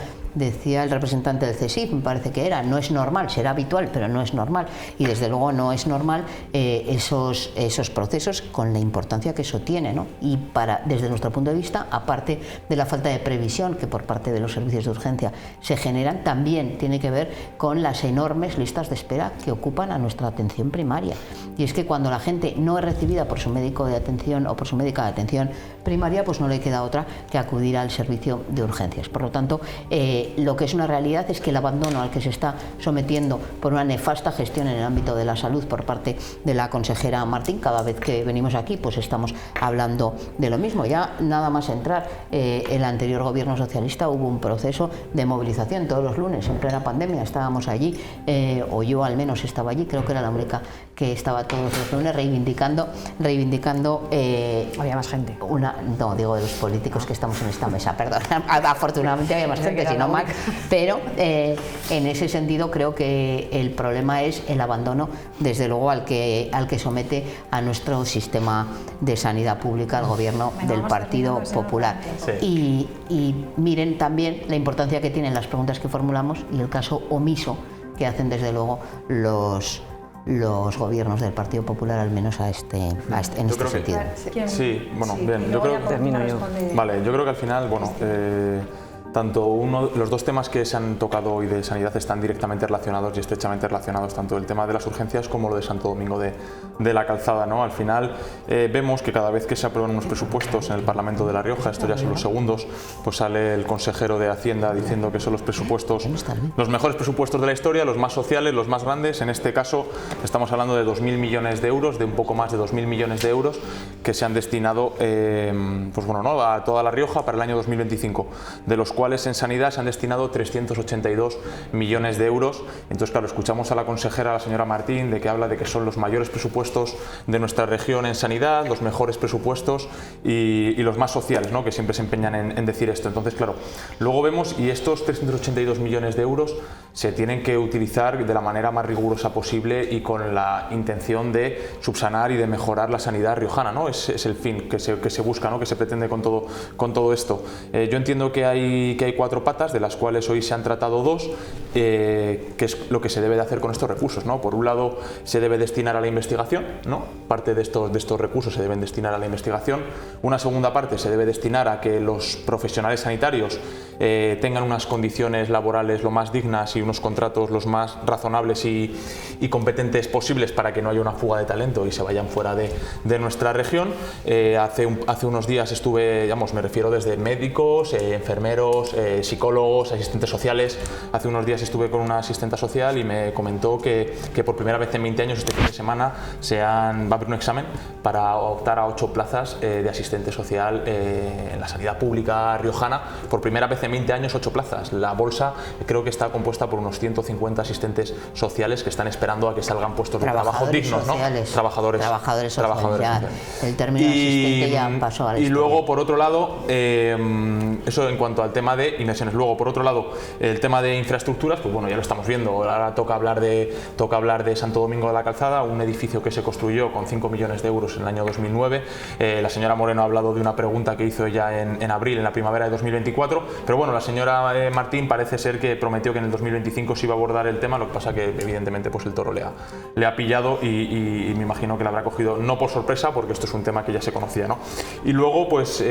el representante del CSIC, me parece que era, no es normal, será habitual, pero no es normal. Y desde luego no es normal esos procesos con la importancia que eso tiene, ¿no? Y desde nuestro punto de vista, aparte de la falta de previsión que por parte de los servicios de urgencia se generan, también tiene que ver con las enormes listas de espera que ocupan a nuestra atención primaria. Y es que cuando la gente no es recibida por su médico de atención o por su médica de atención primaria, pues no le queda otra que acudir al servicio de urgencias. Por lo tanto, lo que es una realidad es que el abandono al que se está sometiendo por una nefasta gestión en el ámbito de la salud por parte de la consejera Martín, cada vez que venimos aquí pues estamos hablando de lo mismo. Ya nada más entrar el anterior gobierno socialista hubo un proceso de movilización todos los lunes en plena pandemia, estábamos allí, o yo al menos estaba allí, creo que era la única que estaba todos los lunes reivindicando había más gente. No, digo de los políticos que estamos en esta mesa, perdón, afortunadamente había más gente, si no mal, pero en ese sentido creo que el problema es el abandono, desde luego, al que somete a nuestro sistema de sanidad pública el gobierno del Partido Popular. Sí. Y miren también la importancia que tienen las preguntas que formulamos y el caso omiso que hacen desde luego los gobiernos del Partido Popular, al menos en este sentido. Sí, bueno, bien, yo creo que al final, bueno, los dos temas que se han tocado hoy de sanidad están directamente relacionados y estrechamente relacionados, tanto el tema de las urgencias como lo de Santo Domingo de la Calzada, ¿no? Al final vemos que cada vez que se aprueban unos presupuestos en el Parlamento de La Rioja, esto ya son los segundos, pues sale el consejero de Hacienda diciendo que son los presupuestos, los mejores presupuestos de la historia, los más sociales, los más grandes. En este caso estamos hablando de 2.000 millones de euros, de un poco más de 2.000 millones de euros que se han destinado a toda La Rioja para el año 2025, de los cuales en sanidad se han destinado 382 millones de euros. Entonces, claro, escuchamos a la consejera, la señora Martín, de que habla de que son los mayores presupuestos de nuestra región en sanidad, los mejores presupuestos y los más sociales, ¿no? Que siempre se empeñan en decir esto. Entonces, claro, luego vemos, y estos 382 millones de euros se tienen que utilizar de la manera más rigurosa posible y con la intención de subsanar y de mejorar la sanidad riojana, ¿no? Es el fin que se busca, ¿no? Que se pretende con todo esto. Yo entiendo que hay 4 patas, de las cuales hoy se han tratado 2, que es lo que se debe de hacer con estos recursos, ¿no? Por un lado, se debe destinar a la investigación, ¿no? Parte de estos recursos se deben destinar a la investigación. Una segunda parte se debe destinar a que los profesionales sanitarios tengan unas condiciones laborales lo más dignas y unos contratos los más razonables y competentes posibles para que no haya una fuga de talento y se vayan fuera de nuestra región. Hace unos días estuve, me refiero desde médicos, enfermeros, psicólogos, asistentes sociales. Hace unos días estuve con una asistenta social y me comentó que por primera vez en 20 años este fin de semana va a haber un examen para optar a 8 plazas de asistente social en la sanidad pública riojana. Por primera vez en 20 años 8 plazas. La bolsa creo que está compuesta por unos 150 asistentes sociales que están esperando a que salgan puestos de trabajo dignos, sociales, ¿no? Trabajadores sociales. Ya, el término asistente ya pasó a la historia. Y luego, por otro lado, eso en cuanto al tema de inversiones. Luego, por otro lado, el tema de infraestructura. infraestructuras, pues bueno, ya lo estamos viendo. Ahora toca hablar de Santo Domingo de la Calzada, un edificio que se construyó con 5 millones de euros en el año 2009. La señora Moreno ha hablado de una pregunta que hizo ella en abril, en la primavera de 2024, pero bueno, la señora Martín parece ser que prometió que en el 2025 se iba a abordar el tema, lo que pasa que evidentemente pues el toro le ha pillado y me imagino que le habrá cogido no por sorpresa, porque esto es un tema que ya se conocía, ¿no? Y luego pues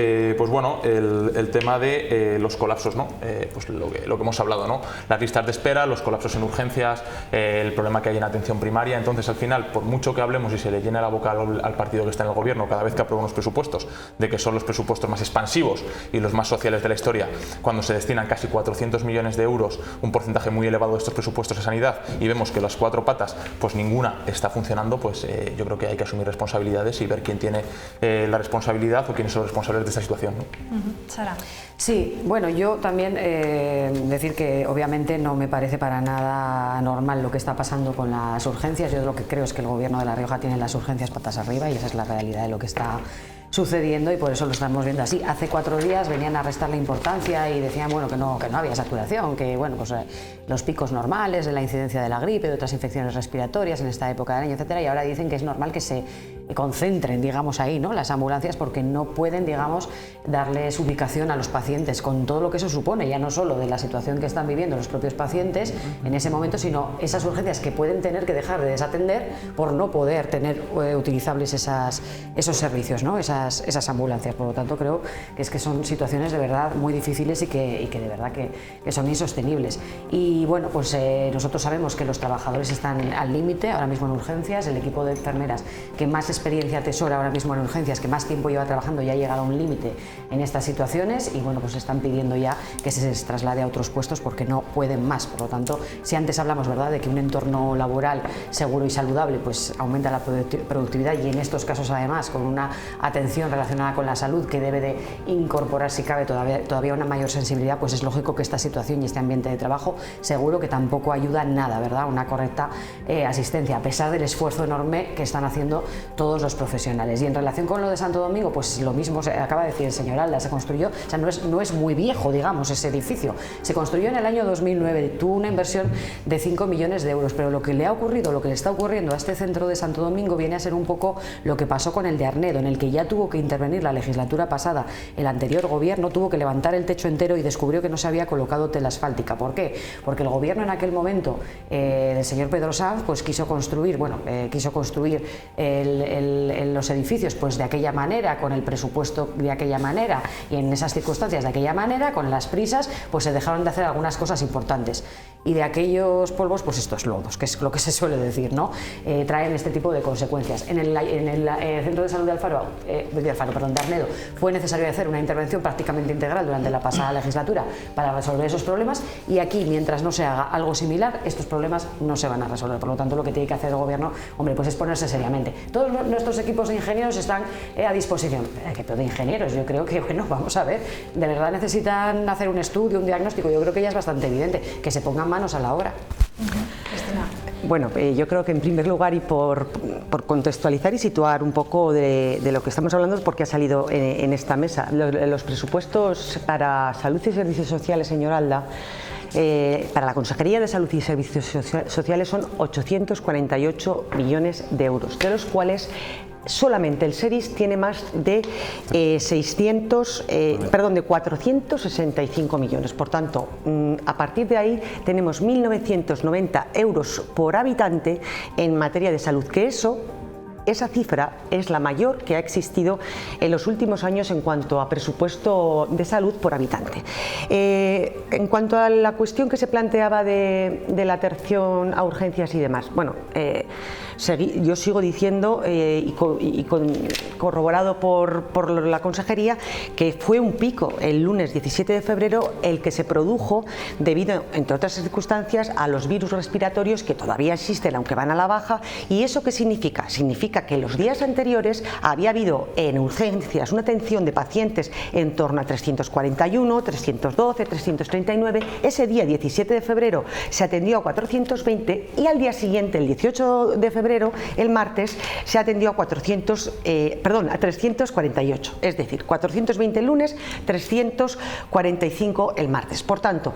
bueno, el tema de los colapsos, ¿no? Pues lo que hemos hablado, ¿no? Las listas de espera, los colapsos en urgencias, el problema que hay en atención primaria. Entonces, al final, por mucho que hablemos y se le llene la boca al partido que está en el gobierno cada vez que aprueba unos presupuestos, de que son los presupuestos más expansivos y los más sociales de la historia, cuando se destinan casi 400 millones de euros, un porcentaje muy elevado de estos presupuestos a sanidad, y vemos que las cuatro patas, pues ninguna está funcionando, pues yo creo que hay que asumir responsabilidades y ver quién tiene la responsabilidad o quiénes son los responsables de esta situación, ¿no? Sara. Sí, bueno, yo también decir que obviamente no me parece para nada normal lo que está pasando con las urgencias. Yo lo que creo es que el Gobierno de La Rioja tiene las urgencias patas arriba y esa es la realidad de lo que está sucediendo y por eso lo estamos viendo así. Hace 4 días venían a restar la importancia y decían bueno, que no había saturación, que bueno, pues los picos normales de la incidencia de la gripe, de otras infecciones respiratorias en esta época del año, etcétera, y ahora dicen que es normal que se concentren, digamos, ahí, ¿no?, las ambulancias, porque no pueden, digamos, darles ubicación a los pacientes con todo lo que eso supone, ya no solo de la situación que están viviendo los propios pacientes en ese momento, sino esas urgencias que pueden tener que dejar de desatender por no poder tener utilizables esos servicios, ¿no?, esas ambulancias. Por lo tanto, creo que son situaciones de verdad muy difíciles y que de verdad que son insostenibles. Y bueno, pues nosotros sabemos que los trabajadores están al límite ahora mismo en urgencias, el equipo de enfermeras que más experiencia atesora ahora mismo en urgencias, que más tiempo lleva trabajando, ya ha llegado a un límite en estas situaciones y bueno, pues están pidiendo ya que se les traslade a otros puestos porque no pueden más. Por lo tanto, si antes hablamos, ¿verdad?, de que un entorno laboral seguro y saludable pues aumenta la productividad y en estos casos además con una atención relacionada con la salud que debe de incorporar, si cabe, todavía una mayor sensibilidad, pues es lógico que esta situación y este ambiente de trabajo seguro que tampoco ayuda en nada, ¿verdad?, una correcta asistencia, a pesar del esfuerzo enorme que están haciendo todos los profesionales. Y en relación con lo de Santo Domingo, pues lo mismo acaba de decir el señor Alda, se construyó, o sea, no es muy viejo, digamos, ese edificio, se construyó en el año 2009, tuvo una inversión de 5 millones de euros, pero lo que le ha ocurrido, lo que le está ocurriendo a este centro de Santo Domingo viene a ser un poco lo que pasó con el de Arnedo, en el que ya tuvo que intervenir la legislatura pasada, el anterior gobierno tuvo que levantar el techo entero y descubrió que no se había colocado tela asfáltica. ¿Por qué? Porque el gobierno en aquel momento del señor Pedro Sanz pues quiso construir los edificios pues de aquella manera, con el presupuesto de aquella manera y en esas circunstancias de aquella manera, con las prisas pues se dejaron de hacer algunas cosas importantes y de aquellos polvos pues estos lodos, que es lo que se suele decir, ¿no? Traen este tipo de consecuencias. En el centro de salud de Arnedo fue necesario hacer una intervención prácticamente integral durante la pasada legislatura para resolver esos problemas y aquí, mientras no se haga algo similar, estos problemas no se van a resolver. Por lo tanto, lo que tiene que hacer el gobierno, hombre, pues es ponerse seriamente. Todos nuestros equipos de ingenieros están a disposición. ¿Qué de ingenieros? Yo creo que, bueno, vamos a ver, de verdad necesitan hacer un estudio, un diagnóstico. Yo creo que ya es bastante evidente que se pongan manos a la obra. Bueno, yo creo que en primer lugar y por contextualizar y situar un poco de lo que estamos hablando, porque ha salido en esta mesa, los presupuestos para salud y servicios sociales, señor Alda, para la Consejería de Salud y Servicios Sociales son 848 millones de euros, de los cuales solamente el SERIS tiene más de 465 millones. Por tanto, a partir de ahí tenemos 1.990 euros por habitante en materia de salud, que esa cifra es la mayor que ha existido en los últimos años en cuanto a presupuesto de salud por habitante. En cuanto a la cuestión que se planteaba de la atención a urgencias y demás, bueno, yo sigo diciendo corroborado por la Consejería que fue un pico el lunes 17 de febrero el que se produjo debido, entre otras circunstancias, a los virus respiratorios que todavía existen aunque van a la baja. ¿Y eso qué significa? Significa que los días anteriores había habido en urgencias una atención de pacientes en torno a 341, 312, 339. Ese día 17 de febrero se atendió a 420 y al día siguiente, el 18 de febrero, el martes, se atendió a 348, es decir, 420 el lunes, 345 el martes. Por tanto,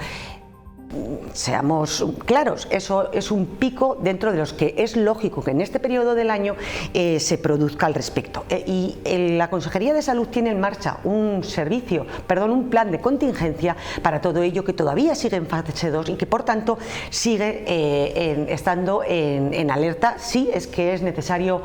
seamos claros, eso es un pico dentro de los que es lógico que en este periodo del año se produzca al respecto. Y la Consejería de Salud tiene en marcha un plan de contingencia para todo ello, que todavía sigue en fase 2 y que por tanto sigue estando en alerta. Sí, es que es necesario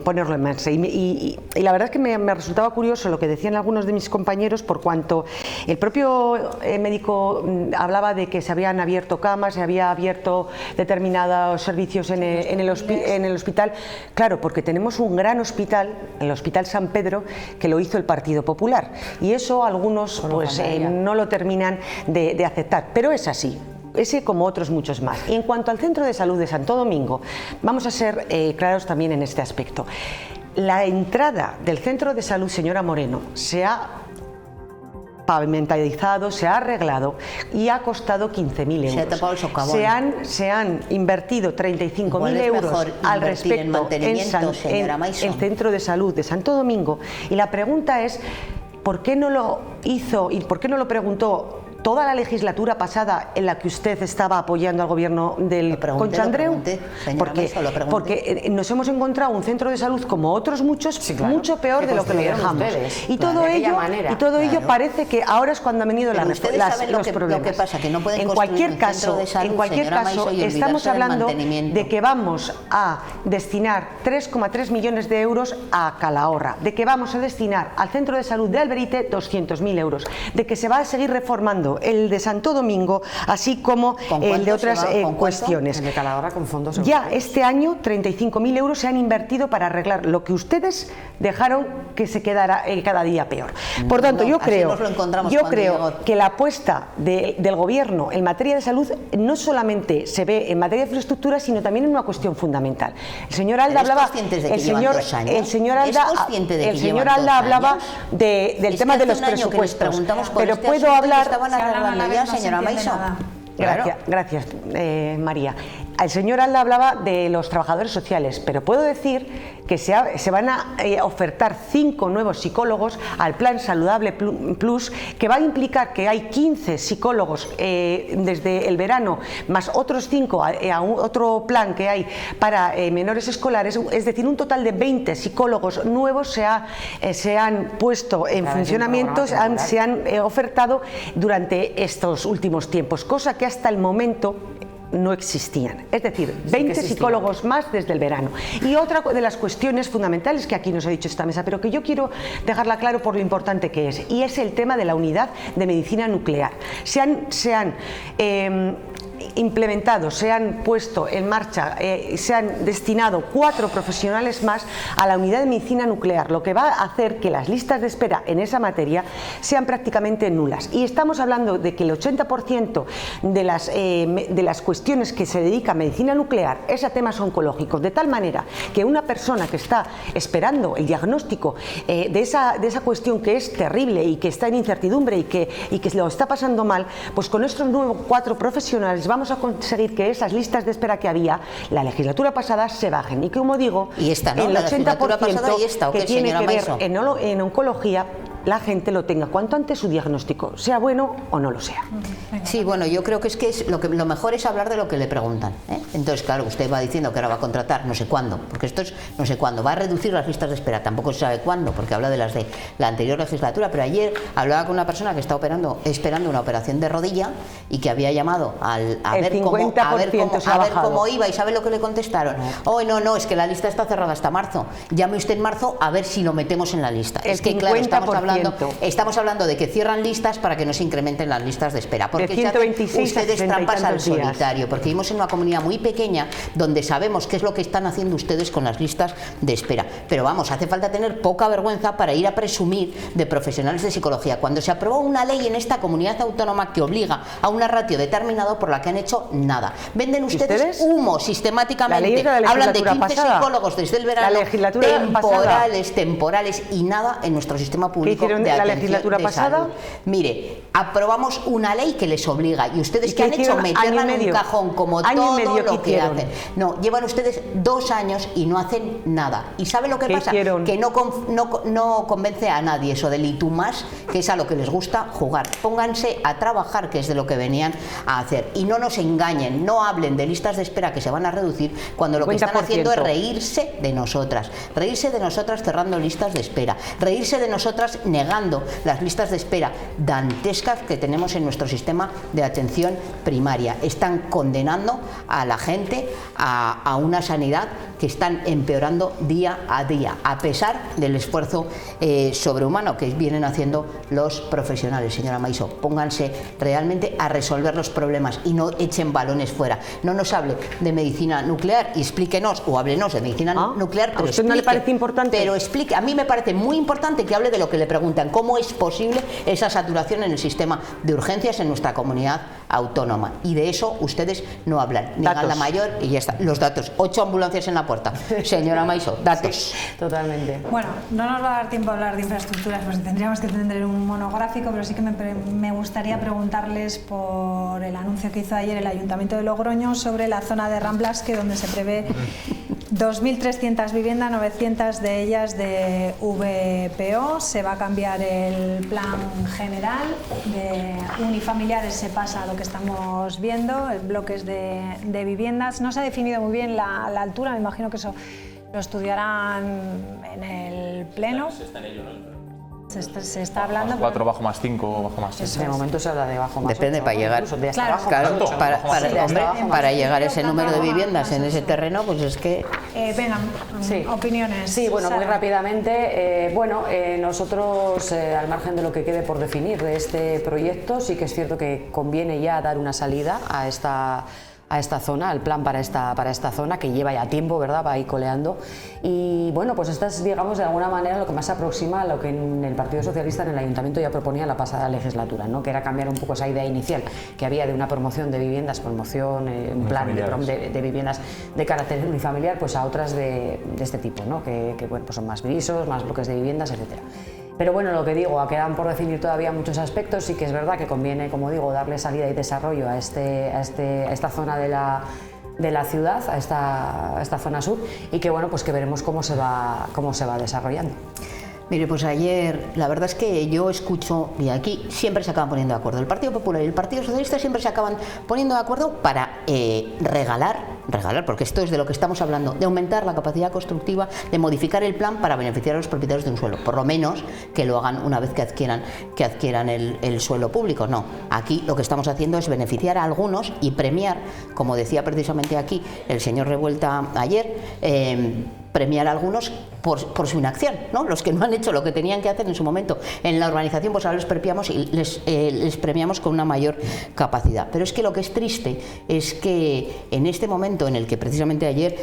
ponerlo en marcha. Y la verdad es que me resultaba curioso lo que decían algunos de mis compañeros, por cuanto el propio médico hablaba de que se habían abierto camas, se había abierto determinados servicios en el hospital. Claro, porque tenemos un gran hospital, el Hospital San Pedro, que lo hizo el Partido Popular, y eso algunos pues no lo terminan de aceptar, pero es así. Ese como otros muchos más. Y en cuanto al Centro de Salud de Santo Domingo, vamos a ser claros también en este aspecto. La entrada del Centro de Salud, señora Moreno, se ha pavimentalizado, se ha arreglado y ha costado 15.000 euros. Se ha tapado el socavón. Se han invertido 35.000 euros al respecto en el Centro de Salud de Santo Domingo, y la pregunta es ¿por qué no lo hizo y por qué no lo preguntó toda la legislatura pasada en la que usted estaba apoyando al gobierno del Concha Andreu? Porque nos hemos encontrado un centro de salud como otros muchos, mucho peor de lo que lo dejamos. Y todo ello parece que ahora es cuando han venido los problemas. Lo que pasa, que no pueden en cualquier caso, estamos hablando de que vamos a destinar 3,3 millones de euros a Calahorra, de que vamos a destinar al centro de salud de Alberite 200.000 euros, de que se va a seguir reformando el de Santo Domingo, así como el de otras cuestiones. El de Calahorra con fondos ya este año 35.000 euros se han invertido para arreglar lo que ustedes dejaron que se quedara cada día peor. Por tanto, yo creo que la apuesta del gobierno en materia de salud no solamente se ve en materia de infraestructura, sino también en una cuestión fundamental. El señor Alda hablaba del tema de los presupuestos, pero puedo hablar. Señora Maiso. Gracias, María. El señor Alda hablaba de los trabajadores sociales, pero puedo decir que se van a ofertar 5 nuevos psicólogos al Plan Saludable Plus, que va a implicar que hay 15 psicólogos desde el verano, más otros 5 a otro plan que hay para menores escolares, es decir, un total de 20 psicólogos nuevos se han puesto en funcionamiento, se han ofertado durante estos últimos tiempos, cosa que hasta el momento no existían, es decir, 20 psicólogos más desde el verano. Y otra de las cuestiones fundamentales que aquí nos ha dicho esta mesa, pero que yo quiero dejarla claro por lo importante que es, y es el tema de la unidad de medicina nuclear. Se han implementado, se han puesto en marcha, se han destinado 4 profesionales más a la unidad de medicina nuclear, lo que va a hacer que las listas de espera en esa materia sean prácticamente nulas. Y estamos hablando de que el 80% de las cuestiones que se dedica a medicina nuclear es a temas oncológicos, de tal manera que una persona que está esperando el diagnóstico de esa cuestión que es terrible y que está en incertidumbre y que lo está pasando mal, pues con estos nuevos 4 profesionales vamos a conseguir que esas listas de espera que había la legislatura pasada se bajen. Y como digo, el 80% que tiene que ver en oncología, la gente lo tenga cuanto antes su diagnóstico, sea bueno o no lo sea. Sí, bueno, yo creo que lo mejor es hablar de lo que le preguntan, ¿eh? Entonces, claro, usted va diciendo que ahora va a contratar no sé cuándo, porque esto es no sé cuándo, va a reducir las listas de espera, tampoco se sabe cuándo, porque habla de las de la anterior legislatura, pero ayer hablaba con una persona que está esperando una operación de rodilla y que había llamado a ver cómo iba, y ¿sabe lo que le contestaron? Oh, no, es que la lista está cerrada hasta marzo, llame usted en marzo a ver si lo metemos en la lista. Es que claro, estamos hablando de que cierran listas para que no se incrementen las listas de espera, porque ustedes trampas al solitario, porque vivimos en una comunidad muy pequeña donde sabemos qué es lo que están haciendo ustedes con las listas de espera, pero vamos, hace falta tener poca vergüenza para ir a presumir de profesionales de psicología cuando se aprobó una ley en esta comunidad autónoma que obliga a una ratio determinado por la que han hecho nada. Venden ustedes humo sistemáticamente, hablan de 15 psicólogos desde el verano, temporales y nada en nuestro sistema público hicieron de la atención legislatura de pasada? salud. Mire, aprobamos una ley que les obliga y ustedes que han hecho meterla en un cajón como todo lo que hacen. No, llevan ustedes 2 años y no hacen nada. ¿Y sabe lo que pasa? Que no convence a nadie eso del y tú más, que es a lo que les gusta jugar. Pónganse a trabajar, que es de lo que venían a hacer. Y no nos engañen, no hablen de listas de espera que se van a reducir cuando lo que están haciendo es reírse de nosotras cerrando listas de espera, reírse de nosotras negando las listas de espera dantescas que tenemos en nuestro sistema de atención primaria. Están condenando a la gente a una sanidad que están empeorando día a día, a pesar del esfuerzo sobrehumano que vienen haciendo los profesionales. Señora Maisó, pónganse realmente a resolver los problemas y no echen balones fuera. No nos hable de medicina nuclear y explíquenos, o háblenos de medicina nuclear, pero ¿a usted no le parece importante? Pero explique, a mí me parece muy importante que hable de lo que le preguntan, cómo es posible esa saturación en el sistema de urgencias en nuestra comunidad autónoma. Y de eso ustedes no hablan. Niegan la mayor y ya está. Los datos, 8 ambulancias en la puerta. Señora Maisó, datos. Sí, totalmente. Bueno, no nos va a dar tiempo a hablar de infraestructuras, pues tendríamos que tener un monográfico, pero sí que me gustaría preguntarles por el anuncio que hizo ayer el Ayuntamiento de Logroño sobre la zona de Ramblas, que donde se prevé 2.300 viviendas, 900 de ellas de VPO. Se va a cambiar el plan general de unifamiliares, se pasa a lo que estamos viendo, bloques de viviendas. No se ha definido muy bien la altura, me imagino que eso lo estudiarán en el Pleno. Se está hablando. 4 bajo más 5 bajo más 6. De momento se habla de bajo más. Depende, 8, para llegar. Claro, para llegar a ese número de viviendas en ese terreno, pues es que. Venga, opiniones. Sí, bueno, muy rápidamente. Nosotros, al margen de lo que quede por definir de este proyecto, sí que es cierto que conviene ya dar una salida a esta zona, al plan para esta zona, que lleva ya tiempo, ¿verdad?, va ahí coleando. Y bueno, pues esta es, digamos, de alguna manera lo que más se aproxima a lo que en el Partido Socialista en el Ayuntamiento ya proponía la pasada legislatura, ¿no?, que era cambiar un poco esa idea inicial que había de una promoción de viviendas, un plan de viviendas de carácter unifamiliar, pues a otras de este tipo, ¿no?, que bueno, pues son más visos, más bloques de viviendas, etcétera. Pero bueno, lo que digo, quedan por definir todavía muchos aspectos. Sí que es verdad que conviene, como digo, darle salida y desarrollo a esta zona de la ciudad, a esta zona sur, y que bueno, pues que veremos cómo se va desarrollando. Mire, pues ayer, la verdad es que yo escucho, y aquí siempre se acaban poniendo de acuerdo, el Partido Popular y el Partido Socialista siempre se acaban poniendo de acuerdo para regalar, porque esto es de lo que estamos hablando, de aumentar la capacidad constructiva, de modificar el plan para beneficiar a los propietarios de un suelo, por lo menos que lo hagan una vez que adquieran el suelo público. No, aquí lo que estamos haciendo es beneficiar a algunos y premiar, como decía precisamente aquí el señor Revuelta ayer, premiar a algunos por su inacción, ¿no? Los que no han hecho lo que tenían que hacer en su momento en la urbanización, pues ahora les premiamos y les premiamos con una mayor capacidad. Pero es que lo que es triste es que en este momento en el que precisamente ayer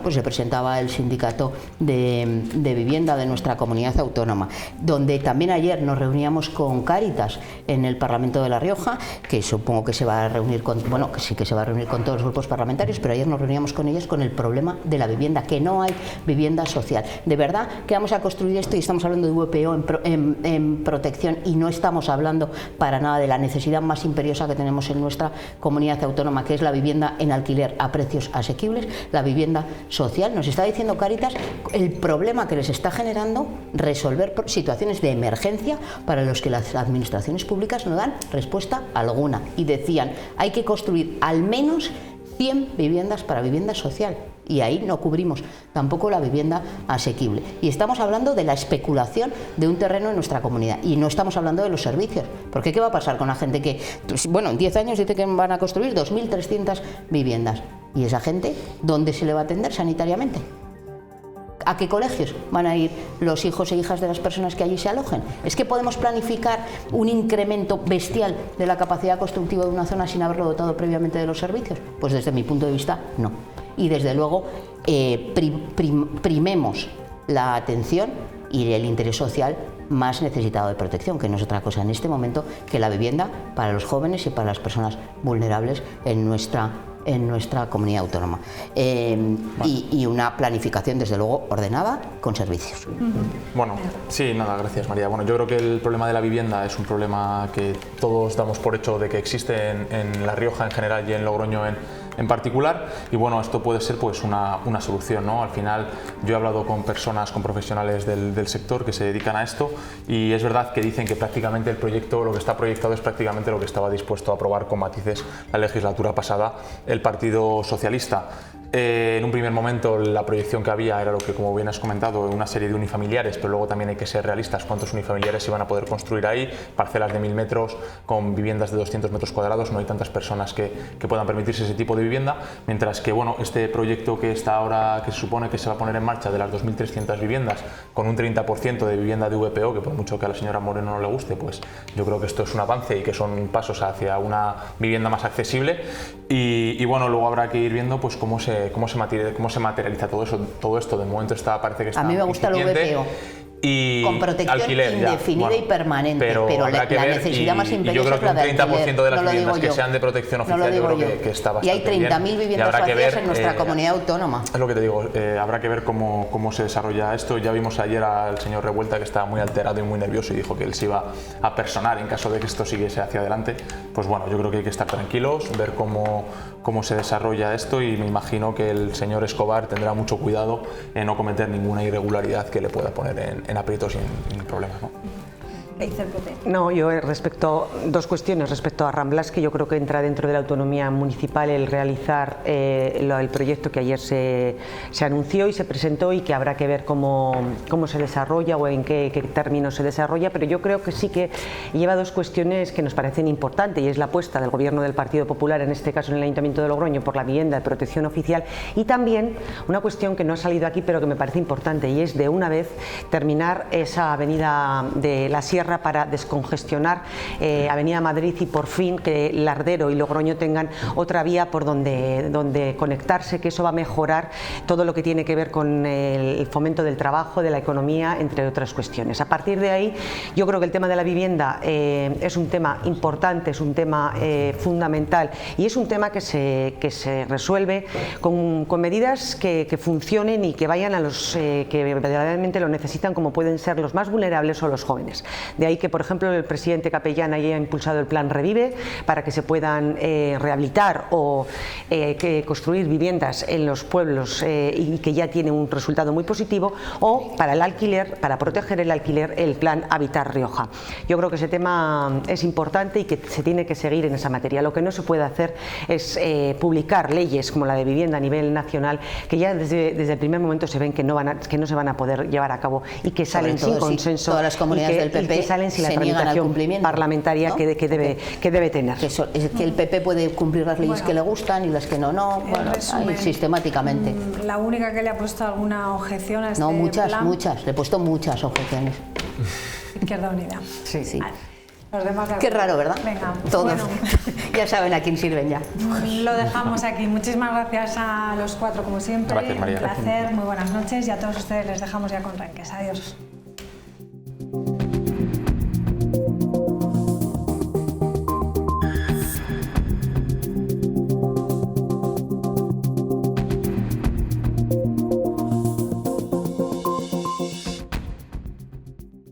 pues se presentaba el sindicato de vivienda de nuestra comunidad autónoma, donde también ayer nos reuníamos con Cáritas en el Parlamento de La Rioja, que supongo que se va a reunir que sí que se va a reunir con todos los grupos parlamentarios, pero ayer nos reuníamos con ellas con el problema de la vivienda, que no hay vivienda social. De verdad que vamos a construir esto, y estamos hablando de VPO en protección, y no estamos hablando para nada de la necesidad más imperiosa que tenemos en nuestra comunidad autónoma, que es la vivienda en alquiler a precios asequibles, la vivienda social. Nos está diciendo Cáritas el problema que les está generando resolver situaciones de emergencia para los que las administraciones públicas no dan respuesta alguna, y decían, hay que construir al menos 100 viviendas para vivienda social, y ahí no cubrimos tampoco la vivienda asequible. Y estamos hablando de la especulación de un terreno en nuestra comunidad, y no estamos hablando de los servicios, porque ¿qué va a pasar con la gente que, en 10 años dice que van a construir 2.300 viviendas? ¿Y esa gente dónde se le va a atender sanitariamente? ¿A qué colegios van a ir los hijos e hijas de las personas que allí se alojen? ¿Es que podemos planificar un incremento bestial de la capacidad constructiva de una zona sin haberlo dotado previamente de los servicios? Pues desde mi punto de vista, no. Y desde luego primemos la atención y el interés social más necesitado de protección, que no es otra cosa en este momento que la vivienda para los jóvenes y para las personas vulnerables en nuestra en nuestra comunidad autónoma. Y una planificación, desde luego, ordenada, con servicios. Bueno, sí, nada, gracias María. Bueno, yo creo que el problema de la vivienda es un problema que todos damos por hecho de que existe en La Rioja en general y en Logroño en particular, y bueno, esto puede ser pues una solución, ¿no? Al final yo he hablado con personas, con profesionales del sector que se dedican a esto, y es verdad que dicen que prácticamente el proyecto, lo que está proyectado es prácticamente lo que estaba dispuesto a aprobar con matices la legislatura pasada el Partido Socialista. En un primer momento la proyección que había era lo que, como bien has comentado, una serie de unifamiliares, pero luego también hay que ser realistas, cuántos unifamiliares se van a poder construir ahí, parcelas de 1000 metros con viviendas de 200 metros cuadrados, no hay tantas personas que puedan permitirse ese tipo de vivienda, mientras que bueno, este proyecto que está ahora, que se supone que se va a poner en marcha, de las 2300 viviendas, con un 30% de vivienda de VPO, que por mucho que a la señora Moreno no le guste, pues yo creo que esto es un avance y que son pasos hacia una vivienda más accesible, y bueno, luego habrá que ir viendo pues cómo se materializa todo esto. De momento parece que está a mí me gusta el VPO. Y con protección alquiler, indefinida y permanente, pero la necesidad más imperiosa es la de alquiler. Yo creo que un 30% de las viviendas que sean de protección oficial, yo creo que está bastante bien. Y hay 30.000 viviendas vacías en nuestra comunidad autónoma. Es lo que te digo, habrá que ver cómo se desarrolla esto. Ya vimos ayer al señor Revuelta, que estaba muy alterado y muy nervioso, y dijo que él se iba a personar en caso de que esto siguiese hacia adelante. Pues bueno, yo creo que hay que estar tranquilos, ver cómo se desarrolla esto, y me imagino que el señor Escobar tendrá mucho cuidado en no cometer ninguna irregularidad que le pueda poner en aprietos sin problemas, ¿no? No, yo dos cuestiones respecto a Ramblas, que yo creo que entra dentro de la autonomía municipal el realizar el proyecto que ayer se anunció y se presentó, y que habrá que ver cómo se desarrolla o en qué términos se desarrolla, pero yo creo que sí que lleva dos cuestiones que nos parecen importantes, y es la apuesta del Gobierno del Partido Popular, en este caso en el Ayuntamiento de Logroño, por la vivienda de protección oficial, y también una cuestión que no ha salido aquí pero que me parece importante, y es de una vez terminar esa avenida de la Sierra para descongestionar Avenida Madrid, y por fin que Lardero y Logroño tengan otra vía por donde conectarse, que eso va a mejorar todo lo que tiene que ver con el fomento del trabajo, de la economía, entre otras cuestiones. A partir de ahí, yo creo que el tema de la vivienda es un tema importante, es un tema fundamental, y es un tema que se resuelve con medidas que funcionen y que vayan a los que verdaderamente lo necesitan, como pueden ser los más vulnerables o los jóvenes. De ahí que, por ejemplo, el presidente Capellán haya impulsado el plan Revive para que se puedan rehabilitar o construir viviendas en los pueblos, y que ya tiene un resultado muy positivo, o para el alquiler, para proteger el alquiler, el plan Habitar Rioja. Yo creo que ese tema es importante y que se tiene que seguir en esa materia. Lo que no se puede hacer es publicar leyes como la de vivienda a nivel nacional, que ya desde el primer momento se ven que no se van a poder llevar a cabo, y que salen sin consenso, todas las comunidades del PP salen sin la tramitación parlamentaria, ¿no? que debe tener. Que el PP puede cumplir las leyes que le gustan y las que no, bueno, sistemáticamente. La única que le ha puesto alguna objeción a este plan. No, muchas, le he puesto muchas objeciones. Izquierda Unida. Sí. Vale. Los demás qué raro, ¿verdad? Venga, todos. Bueno. Ya saben a quién sirven ya. Lo dejamos aquí. Muchísimas gracias a los cuatro, como siempre. Gracias, María. Un placer, muy buenas noches, y a todos ustedes les dejamos ya con Renques. Adiós.